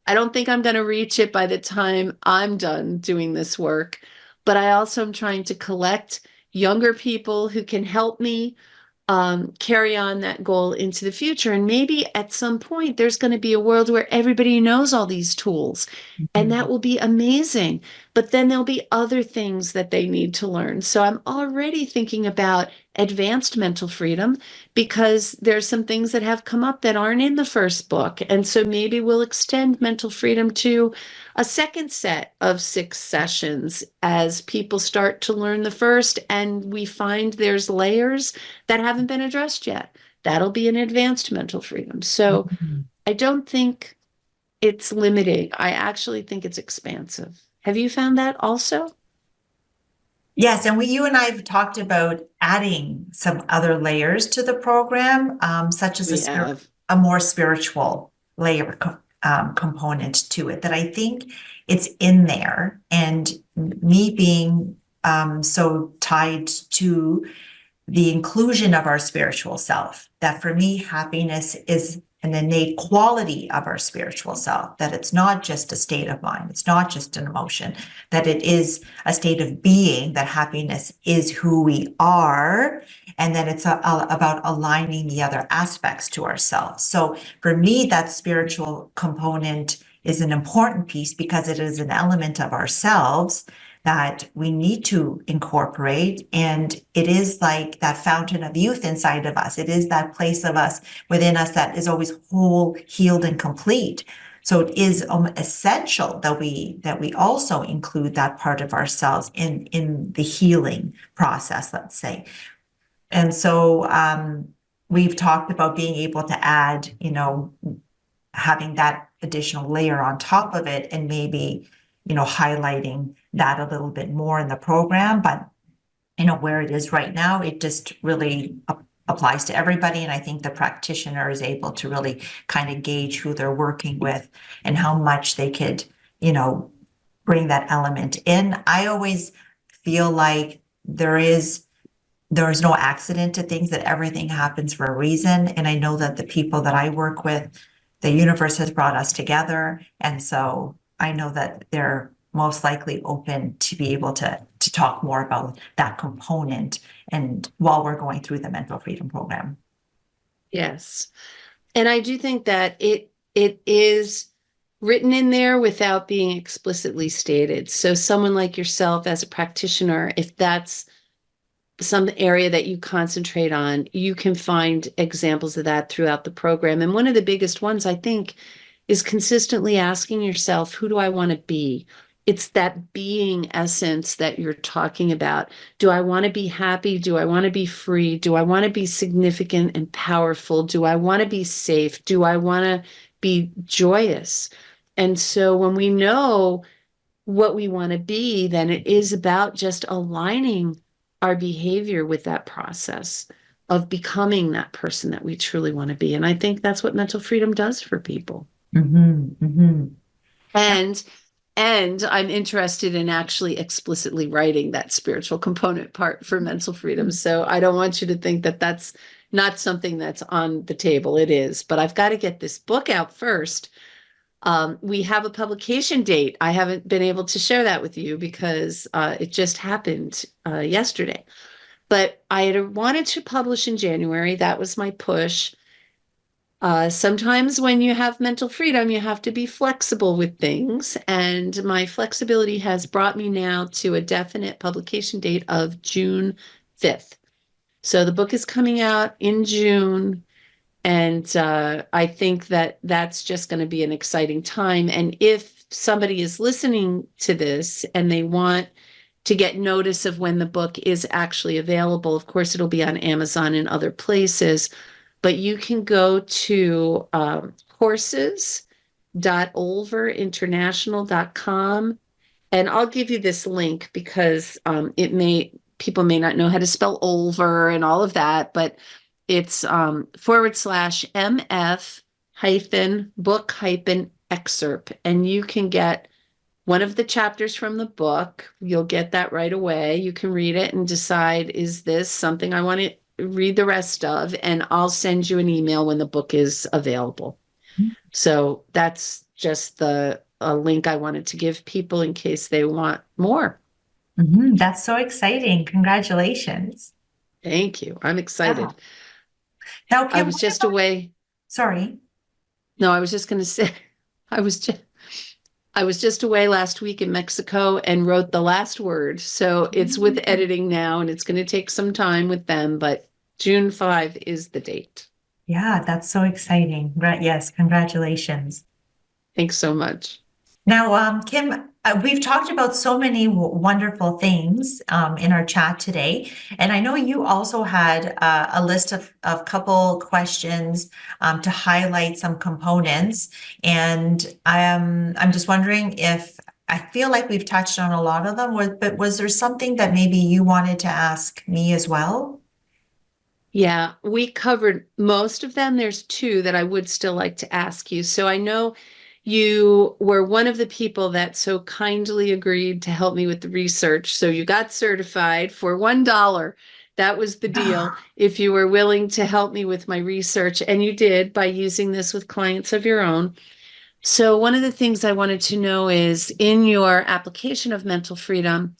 I don't think I'm going to reach it by the time I'm done doing this work, but I also am trying to collect younger people who can help me carry on that goal into the future. And maybe at some point, there's going to be a world where everybody knows all these tools, and that will be amazing. But then there'll be other things that they need to learn. So I'm already thinking about advanced mental freedom because there's some things that have come up that aren't in the first book. And so maybe we'll extend mental freedom to a second set of 6 sessions as people start to learn the first and we find there's layers that haven't been addressed yet. That'll be an advanced mental freedom. So I don't think it's limiting. I actually think it's expansive. Have you found that also? Yes, and you and I have talked about adding some other layers to the program, such as a more spiritual layer component to it. That I think it's in there, and me being so tied to the inclusion of our spiritual self. That for me, happiness is an innate quality of our spiritual self, that it's not just a state of mind, it's not just an emotion, that it is a state of being, that happiness is who we are, and that it's about aligning the other aspects to ourselves. So for me, that spiritual component is an important piece because it is an element of ourselves that we need to incorporate. And it is like that fountain of youth inside of us. It is that place of us within us that is always whole, healed, and complete. So it is essential that we also include that part of ourselves in the healing process, let's say. And so we've talked about being able to add, having that additional layer on top of it, and maybe highlighting that a little bit more in the program. But where it is right now, it just really applies to everybody. And I think the practitioner is able to really kind of gauge who they're working with and how much they could, bring that element in. I always feel like there is no accident to things, that everything happens for a reason. And I know that the people that I work with, the universe has brought us together. And so I know that they're most likely open to be able to talk more about that component, and while we're going through the mental freedom program. Yes. And I do think that it is written in there without being explicitly stated. So someone like yourself as a practitioner, if that's some area that you concentrate on, you can find examples of that throughout the program. And one of the biggest ones, I think, is consistently asking yourself, who do I want to be? it's that being essence that you're talking about. Do I want to be happy? Do I want to be free? Do I want to be significant and powerful? Do I want to be safe? Do I want to be joyous? And so when we know what we want to be, then it is about just aligning our behavior with that process of becoming that person that we truly want to be. And I think that's what mental freedom does for people. Mhm, mhm. And I'm interested in actually explicitly writing that spiritual component part for mental freedom. So I don't want you to think that that's not something that's on the table. It is, but I've got to get this book out first. We have a publication date. I haven't been able to share that with you because it just happened yesterday. But I had wanted to publish in January. That was my push. Sometimes when you have mental freedom, you have to be flexible with things. And my flexibility has brought me now to a definite publication date of June 5th. So the book is coming out in June. And I think that that's just going to be an exciting time. And if somebody is listening to this and they want to get notice of when the book is actually available, of course, it'll be on Amazon and other places, but you can go to courses.olverinternational.com. And I'll give you this link because people may not know how to spell Olver and all of that, but it's /MF hyphen book hyphen excerpt. And you can get one of the chapters from the book. You'll get that right away. You can read it and decide, is this something I want to read the rest of? And I'll send you an email when the book is available. So that's just a link I wanted to give people in case they want more. Mhm, that's so exciting. Congratulations. Thank you. I'm excited. Yeah. Now, I Kim, was what just about, away. sorry. No, I was just going to say, I was just away last week in Mexico and wrote the last word. So it's with editing now and it's going to take some time with them, but June 5 is the date. Yeah, that's so exciting. Right. Yes, congratulations. Thanks so much. Now, Kim, we've talked about so many wonderful things in our chat today, and I know you also had a list of couple questions to highlight some components, and I'm just wondering if I feel like we've touched on a lot of them, but was there something that maybe you wanted to ask me as well? Yeah, we covered most of them. There's two that I would still like to ask you. So I know you were one of the people that so kindly agreed to help me with the research. So you got certified for $1. That was the deal. If you were willing to help me with my research, and you did by using this with clients of your own. So one of the things I wanted to know is in your application of mental freedom,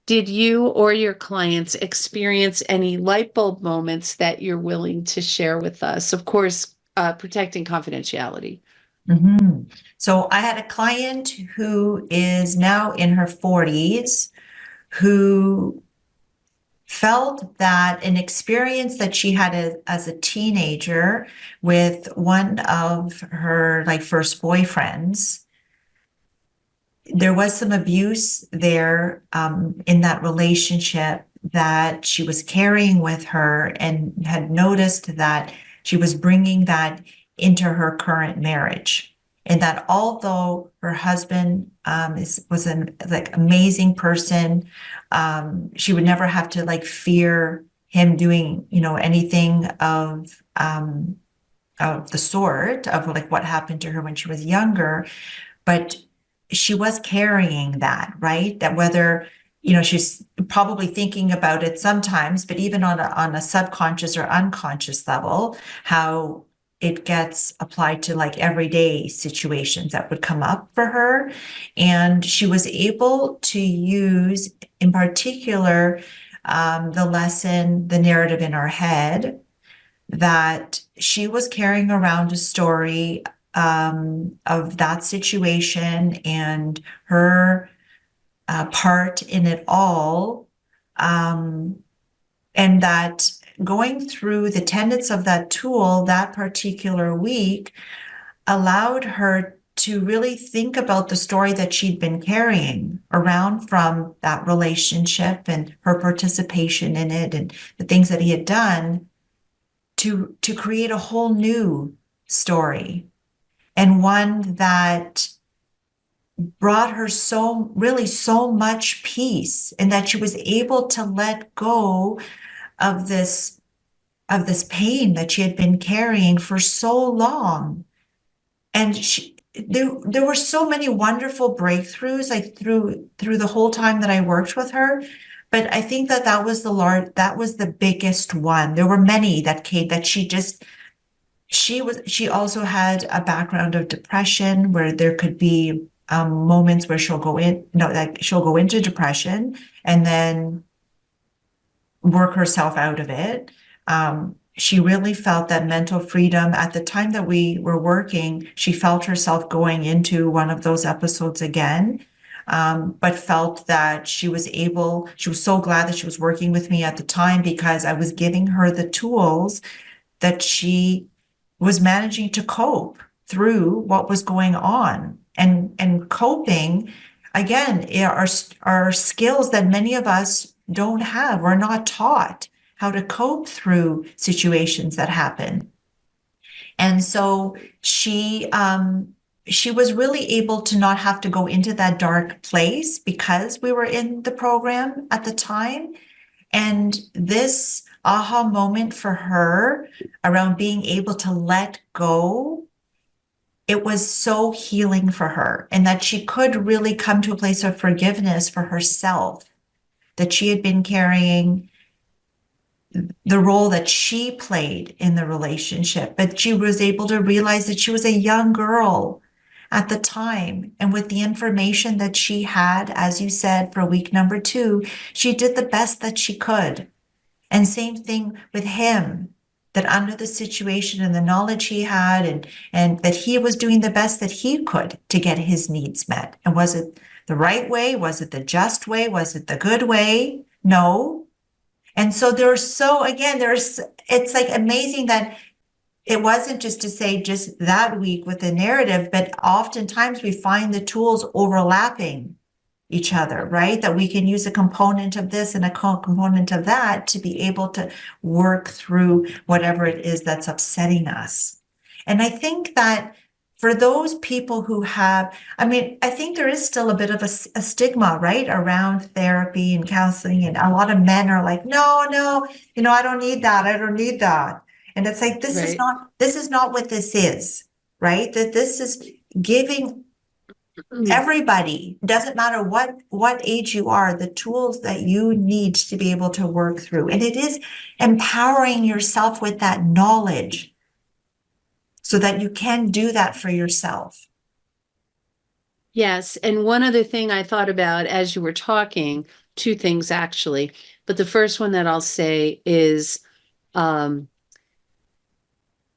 did you or your clients experience any light bulb moments that you're willing to share with us? Of course, protecting confidentiality. Mhm. So I had a client who is now in her 40s who felt that an experience that she had as a teenager with one of her like first boyfriends, there was some abuse there in that relationship that she was carrying with her and had noticed that she was bringing that into her current marriage. And that although her husband was an like amazing person, she would never have to like fear him doing, anything of the sort of like what happened to her when she was younger. But she was carrying that, right? That whether, she's probably thinking about it sometimes, but even on a subconscious or unconscious level, how it gets applied to like everyday situations that would come up for her. And she was able to use, in particular, the lesson, the narrative in our head, that she was carrying around a story of that situation and her part in it all. And that going through the tenets of that tool that particular week allowed her to really think about the story that she'd been carrying around from that relationship and her participation in it and the things that he had done to create a whole new story, and one that brought her so much peace, and that she was able to let go of this pain that she had been carrying for so long. And there were so many wonderful breakthroughs, like through the whole time that I worked with her. But I think that was that was the biggest one. There were many that came that she also had a background of depression, where there could be moments where she'll go into depression and then work herself out of it. She really felt that mental freedom at the time that we were working. She felt herself going into one of those episodes again, but felt that she was so glad that she was working with me at the time, because I was giving her the tools that she was managing to cope through what was going on. And coping, again, are skills that many of us don't have. We're not taught how to cope through situations that happen. And so she was really able to not have to go into that dark place, because we were in the program at the time. And this aha moment for her around being able to let go, it was so healing for her, and that she could really come to a place of forgiveness for herself, that she had been carrying the role that she played in the relationship. But she was able to realize that she was a young girl at the time. And with the information that she had, as you said, for week number 2, she did the best that she could. And same thing with him, that under the situation and the knowledge he had, and that he was doing the best that he could to get his needs met. And was it the right way? Was it the just way? Was it the good way? No. And so it's like amazing that it wasn't just to say just that week with the narrative, but oftentimes we find the tools overlapping each other, right? That we can use a component of this and a component of that to be able to work through whatever it is that's upsetting us. And I think that for those people who have, I think there is still a bit of a stigma, right, around therapy and counseling. And a lot of men are like, no, I don't need that. I don't need that. And it's like, this is not what this is, right? That this is giving everybody, doesn't matter what age you are, the tools that you need to be able to work through. And it is empowering yourself with that knowledge so that you can do that for yourself. Yes. And one other thing I thought about as you were talking, 2 things actually. But the first one that I'll say is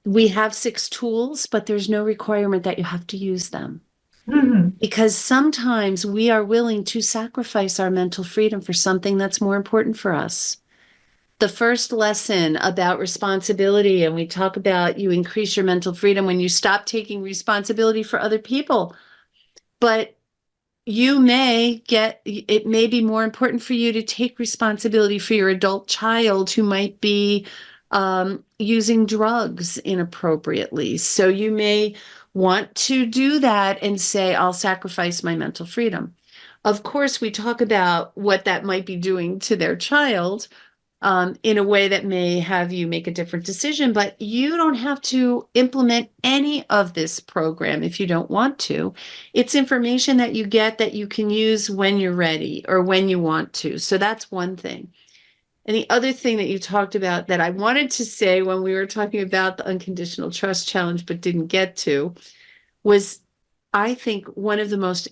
we have 6 tools, but there's no requirement that you have to use them. Mm-hmm. Because sometimes we are willing to sacrifice our mental freedom for something that's more important for us. The first lesson about responsibility, and we talk about you increase your mental freedom when you stop taking responsibility for other people. But it may be more important for you to take responsibility for your adult child who might be using drugs inappropriately. So you may want to do that and say, I'll sacrifice my mental freedom. Of course, we talk about what that might be doing to their child in a way that may have you make a different decision, but you don't have to implement any of this program if you don't want to. It's information that you get that you can use when you're ready or when you want to. So that's one thing. And the other thing that you talked about that I wanted to say when we were talking about the unconditional trust challenge, but didn't get to, was I think one of the most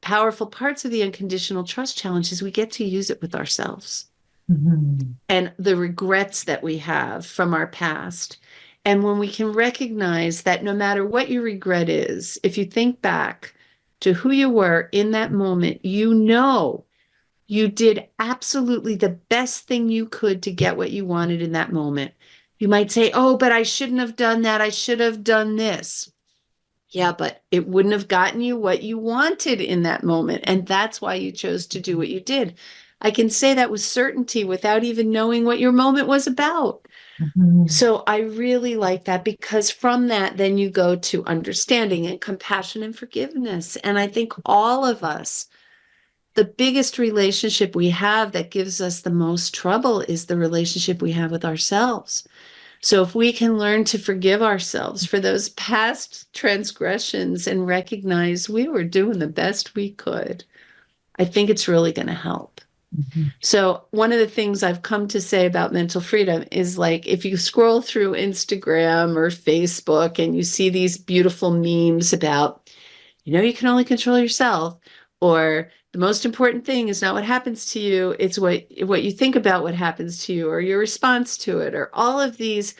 powerful parts of the unconditional trust challenge is we get to use it with ourselves. Mm-hmm. And the regrets that we have from our past. And when we can recognize that no matter what your regret is, if you think back to who you were in that moment, you know you did absolutely the best thing you could to get what you wanted in that moment. You might say, oh, but I shouldn't have done that. I should have done this. Yeah, but it wouldn't have gotten you what you wanted in that moment. And that's why you chose to do what you did. I can say that with certainty without even knowing what your moment was about. Mhm. So I really like that, because from that, then you go to understanding and compassion and forgiveness. And I think all of us, the biggest relationship we have that gives us the most trouble is the relationship we have with ourselves. So if we can learn to forgive ourselves for those past transgressions and recognize we were doing the best we could, I think it's really going to help. Mhm. So one of the things I've come to say about mental freedom is, like, if you scroll through Instagram or Facebook and you see these beautiful memes about, you can only control yourself, or the most important thing is not what happens to you, it's what you think about what happens to you, or your response to it, or all of these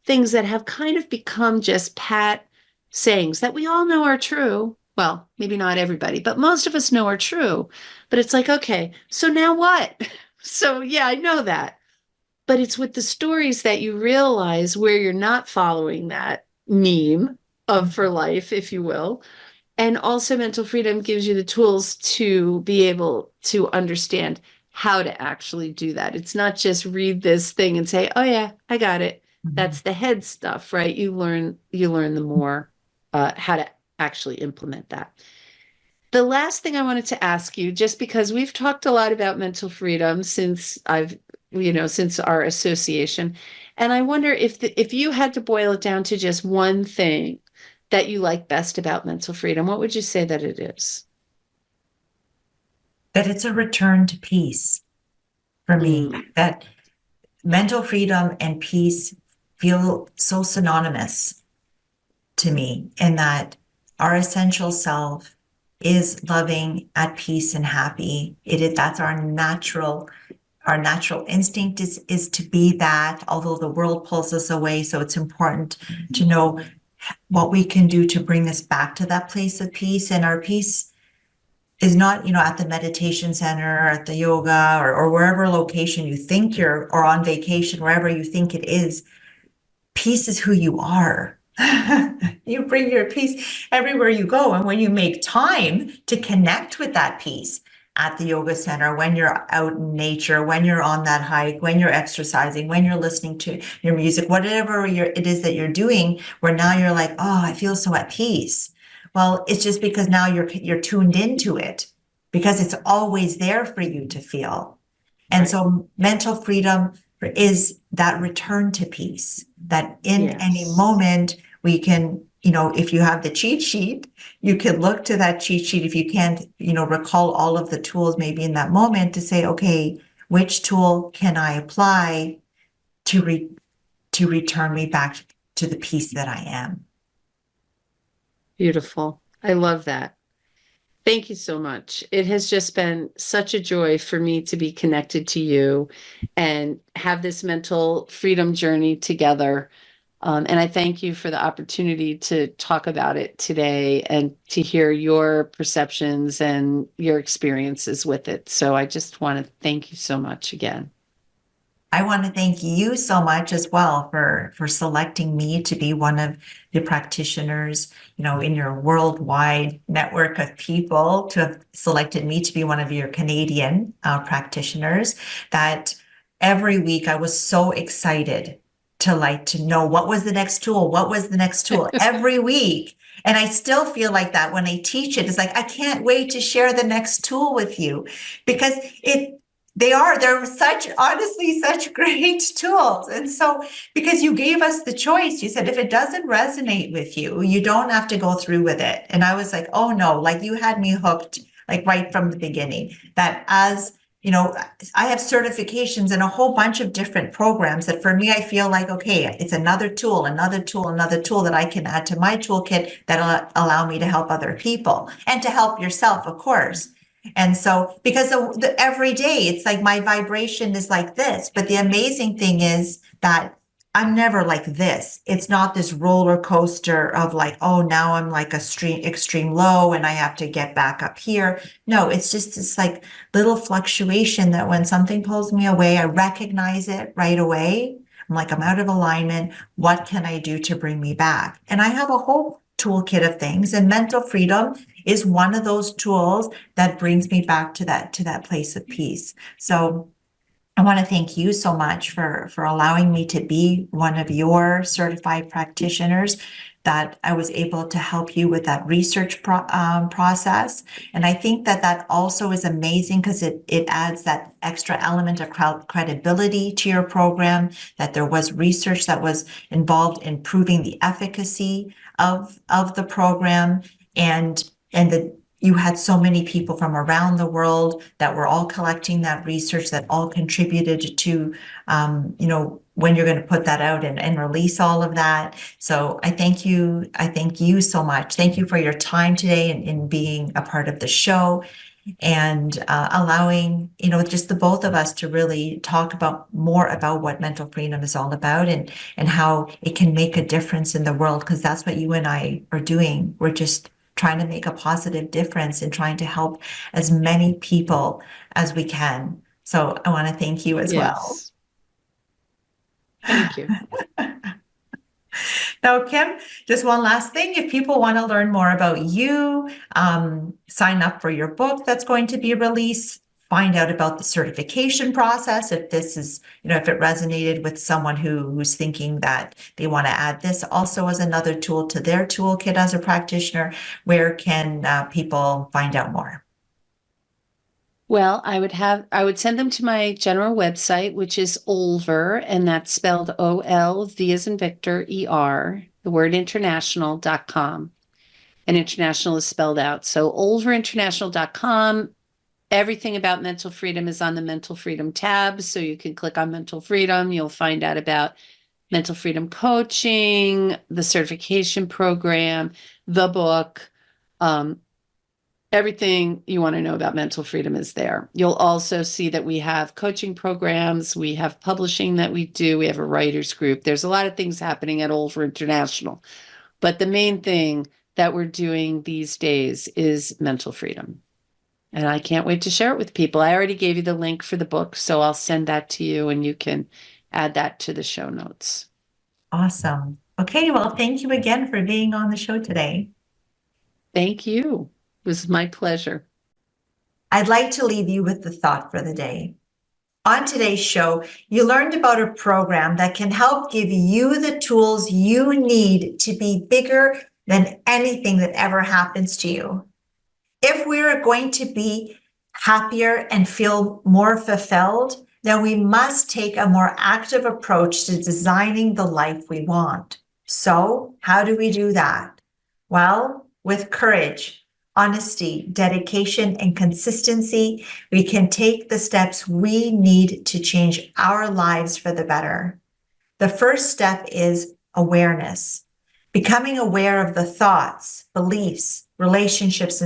things that have kind of become just pat sayings that we all know are true. Well, maybe not everybody, but most of us know are true. But it's like, okay, so now what? So yeah, I know that. But it's with the stories that you realize where you're not following that meme of for life, if you will. And also, mental freedom gives you the tools to be able to understand how to actually do that. It's not just read this thing and say, "Oh yeah, I got it." Mhm. That's the head stuff, right? You learn the more how to actually implement that. The last thing I wanted to ask you, just because we've talked a lot about mental freedom since our association, and I wonder if you had to boil it down to just one thing that you like best about mental freedom, what would you say that it is? That it's a return to peace for me, Mm, that mental freedom and peace feel so synonymous to me, and that our essential self is loving, at peace, and happy. That's our natural instinct is to be that, although the world pulls us away. So it's important to know what we can do to bring us back to that place of peace. And our peace is not, at the meditation center or at the yoga or wherever location you think you're, or on vacation, wherever you think it is. Peace is who you are. You bring your peace everywhere you go. And when you make time to connect with that peace at the yoga center, when you're out in nature, when you're on that hike, when you're exercising, when you're listening to your music, whatever it is that you're doing, where now you're like, oh, I feel so at peace. Well, it's just because now you're tuned into it, because it's always there for you to feel. And right. so mental freedom is that return to peace, that in any Yes. moment we can, if you have the cheat sheet, you can look to that cheat sheet. If you can't, recall all of the tools maybe in that moment, to say, okay, which tool can I apply to to return me back to the peace that I am? Beautiful. I love that. Thank you so much. It has just been such a joy for me to be connected to you and have this mental freedom journey together. And I thank you for the opportunity to talk about it today and to hear your perceptions and your experiences with it. So I just want to thank you so much again. I want to thank you so much as well for selecting me to be one of the practitioners, in your worldwide network of people, to have selected me to be one of your Canadian practitioners. That every week I was so excited to know what was the next tool, what was the next tool every week. And I still feel like that when I teach it. It's like, I can't wait to share the next tool with you, because they're honestly such great tools. And so, because you gave us the choice, you said, if it doesn't resonate with you, you don't have to go through with it. And I was like, oh no, like, you had me hooked, like, right from the beginning. That, as I have certifications in a whole bunch of different programs, that for me, I feel like, okay, it's another tool, another tool, another tool that I can add to my toolkit that'll allow me to help other people and to help yourself, of course. And so, because every day it's like my vibration is like this, but the amazing thing is that I'm never like this. It's not this roller coaster of like, oh, now I'm like extreme low and I have to get back up here. No, it's just this like little fluctuation that when something pulls me away, I recognize it right away. I'm like, I'm out of alignment. What can I do to bring me back? And I have a whole toolkit of things, and mental freedom is one of those tools that brings me back to that place of peace. So I want to thank you so much for allowing me to be one of your certified practitioners, that I was able to help you with that research process. And I think that also is amazing, because it adds that extra element of credibility to your program, that there was research that was involved in proving the efficacy of the program, and that you had so many people from around the world that were all collecting that research, that all contributed to, when you're going to put that out and release all of that. So I thank you. I thank you so much. Thank you for your time today and in being a part of the show, and allowing, just the both of us to really talk more about what mental freedom is all about, and how it can make a difference in the world, because that's what you and I are doing. We're just trying to make a positive difference and trying to help as many people as we can. So I want to thank you as well. Yes. Thank you. Now, Kim, just one last thing. If people want to learn more about you, sign up for your book that's going to be released, find out about the certification process, if this is, if it resonated with someone who's thinking that they want to add this also as another tool to their toolkit as a practitioner, where can people find out more? Well, I would send them to my general website, which is Olver, and that's spelled O-L-V as in Victor, E-R, the word international.com. And international is spelled out. So olverinternational.com. Everything about mental freedom is on the mental freedom tab. So you can click on mental freedom. You'll find out about mental freedom coaching, the certification program, the book, everything you want to know about mental freedom is there. You'll also see that we have coaching programs, we have publishing that we do, we have a writers group. There's a lot of things happening at Olver International. But the main thing that we're doing these days is mental freedom. And I can't wait to share it with people. I already gave you the link for the book, so I'll send that to you and you can add that to the show notes. Awesome. Okay, well, thank you again for being on the show today. Thank you. It was my pleasure. I'd like to leave you with the thought for the day. On today's show, you learned about a program that can help give you the tools you need to be bigger than anything that ever happens to you. If we are going to be happier and feel more fulfilled, then we must take a more active approach to designing the life we want. So, how do we do that? Well, with courage, honesty, dedication, and consistency, we can take the steps we need to change our lives for the better. The first step is awareness, becoming aware of the thoughts, beliefs, relationships,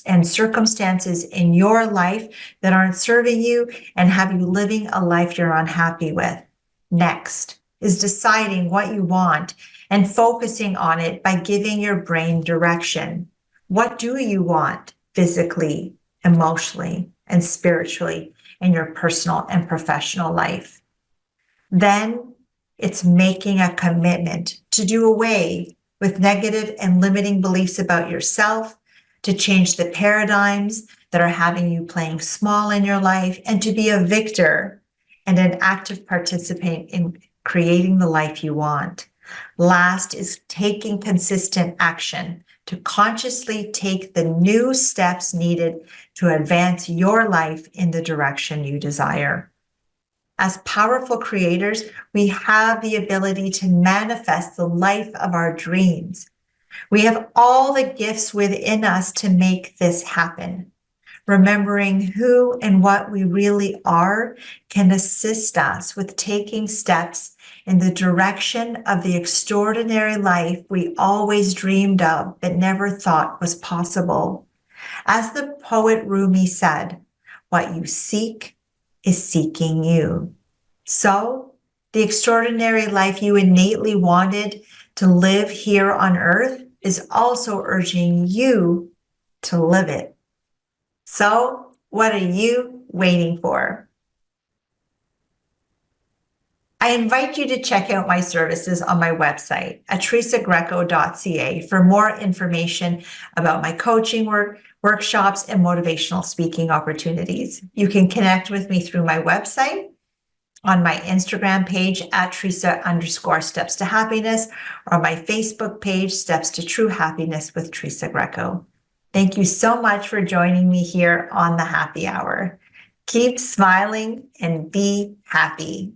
and circumstances in your life that aren't serving you and have you living a life you're unhappy with. Next is deciding what you want and focusing on it by giving your brain direction. What do you want physically, emotionally, and spiritually in your personal and professional life? Then it's making a commitment to do away with negative and limiting beliefs about yourself, to change the paradigms that are having you playing small in your life, and to be a victor and an active participant in creating the life you want. Last is taking consistent action to consciously take the new steps needed to advance your life in the direction you desire. As powerful creators, we have the ability to manifest the life of our dreams. We have all the gifts within us to make this happen. Remembering who and what we really are can assist us with taking steps in the direction of the extraordinary life we always dreamed of but never thought was possible. As the poet Rumi said, what you seek is seeking you. So, the extraordinary life you innately wanted to live here on earth is also urging you to live it. So, what are you waiting for? I invite you to check out my services on my website at teresagreco.ca for more information about my coaching work, workshops, and motivational speaking opportunities. You can connect with me through my website, on my Instagram page at Teresa_Steps to Happiness, or my Facebook page, Steps to True Happiness with Teresa Greco. Thank you so much for joining me here on the Happy Hour. Keep smiling and be happy.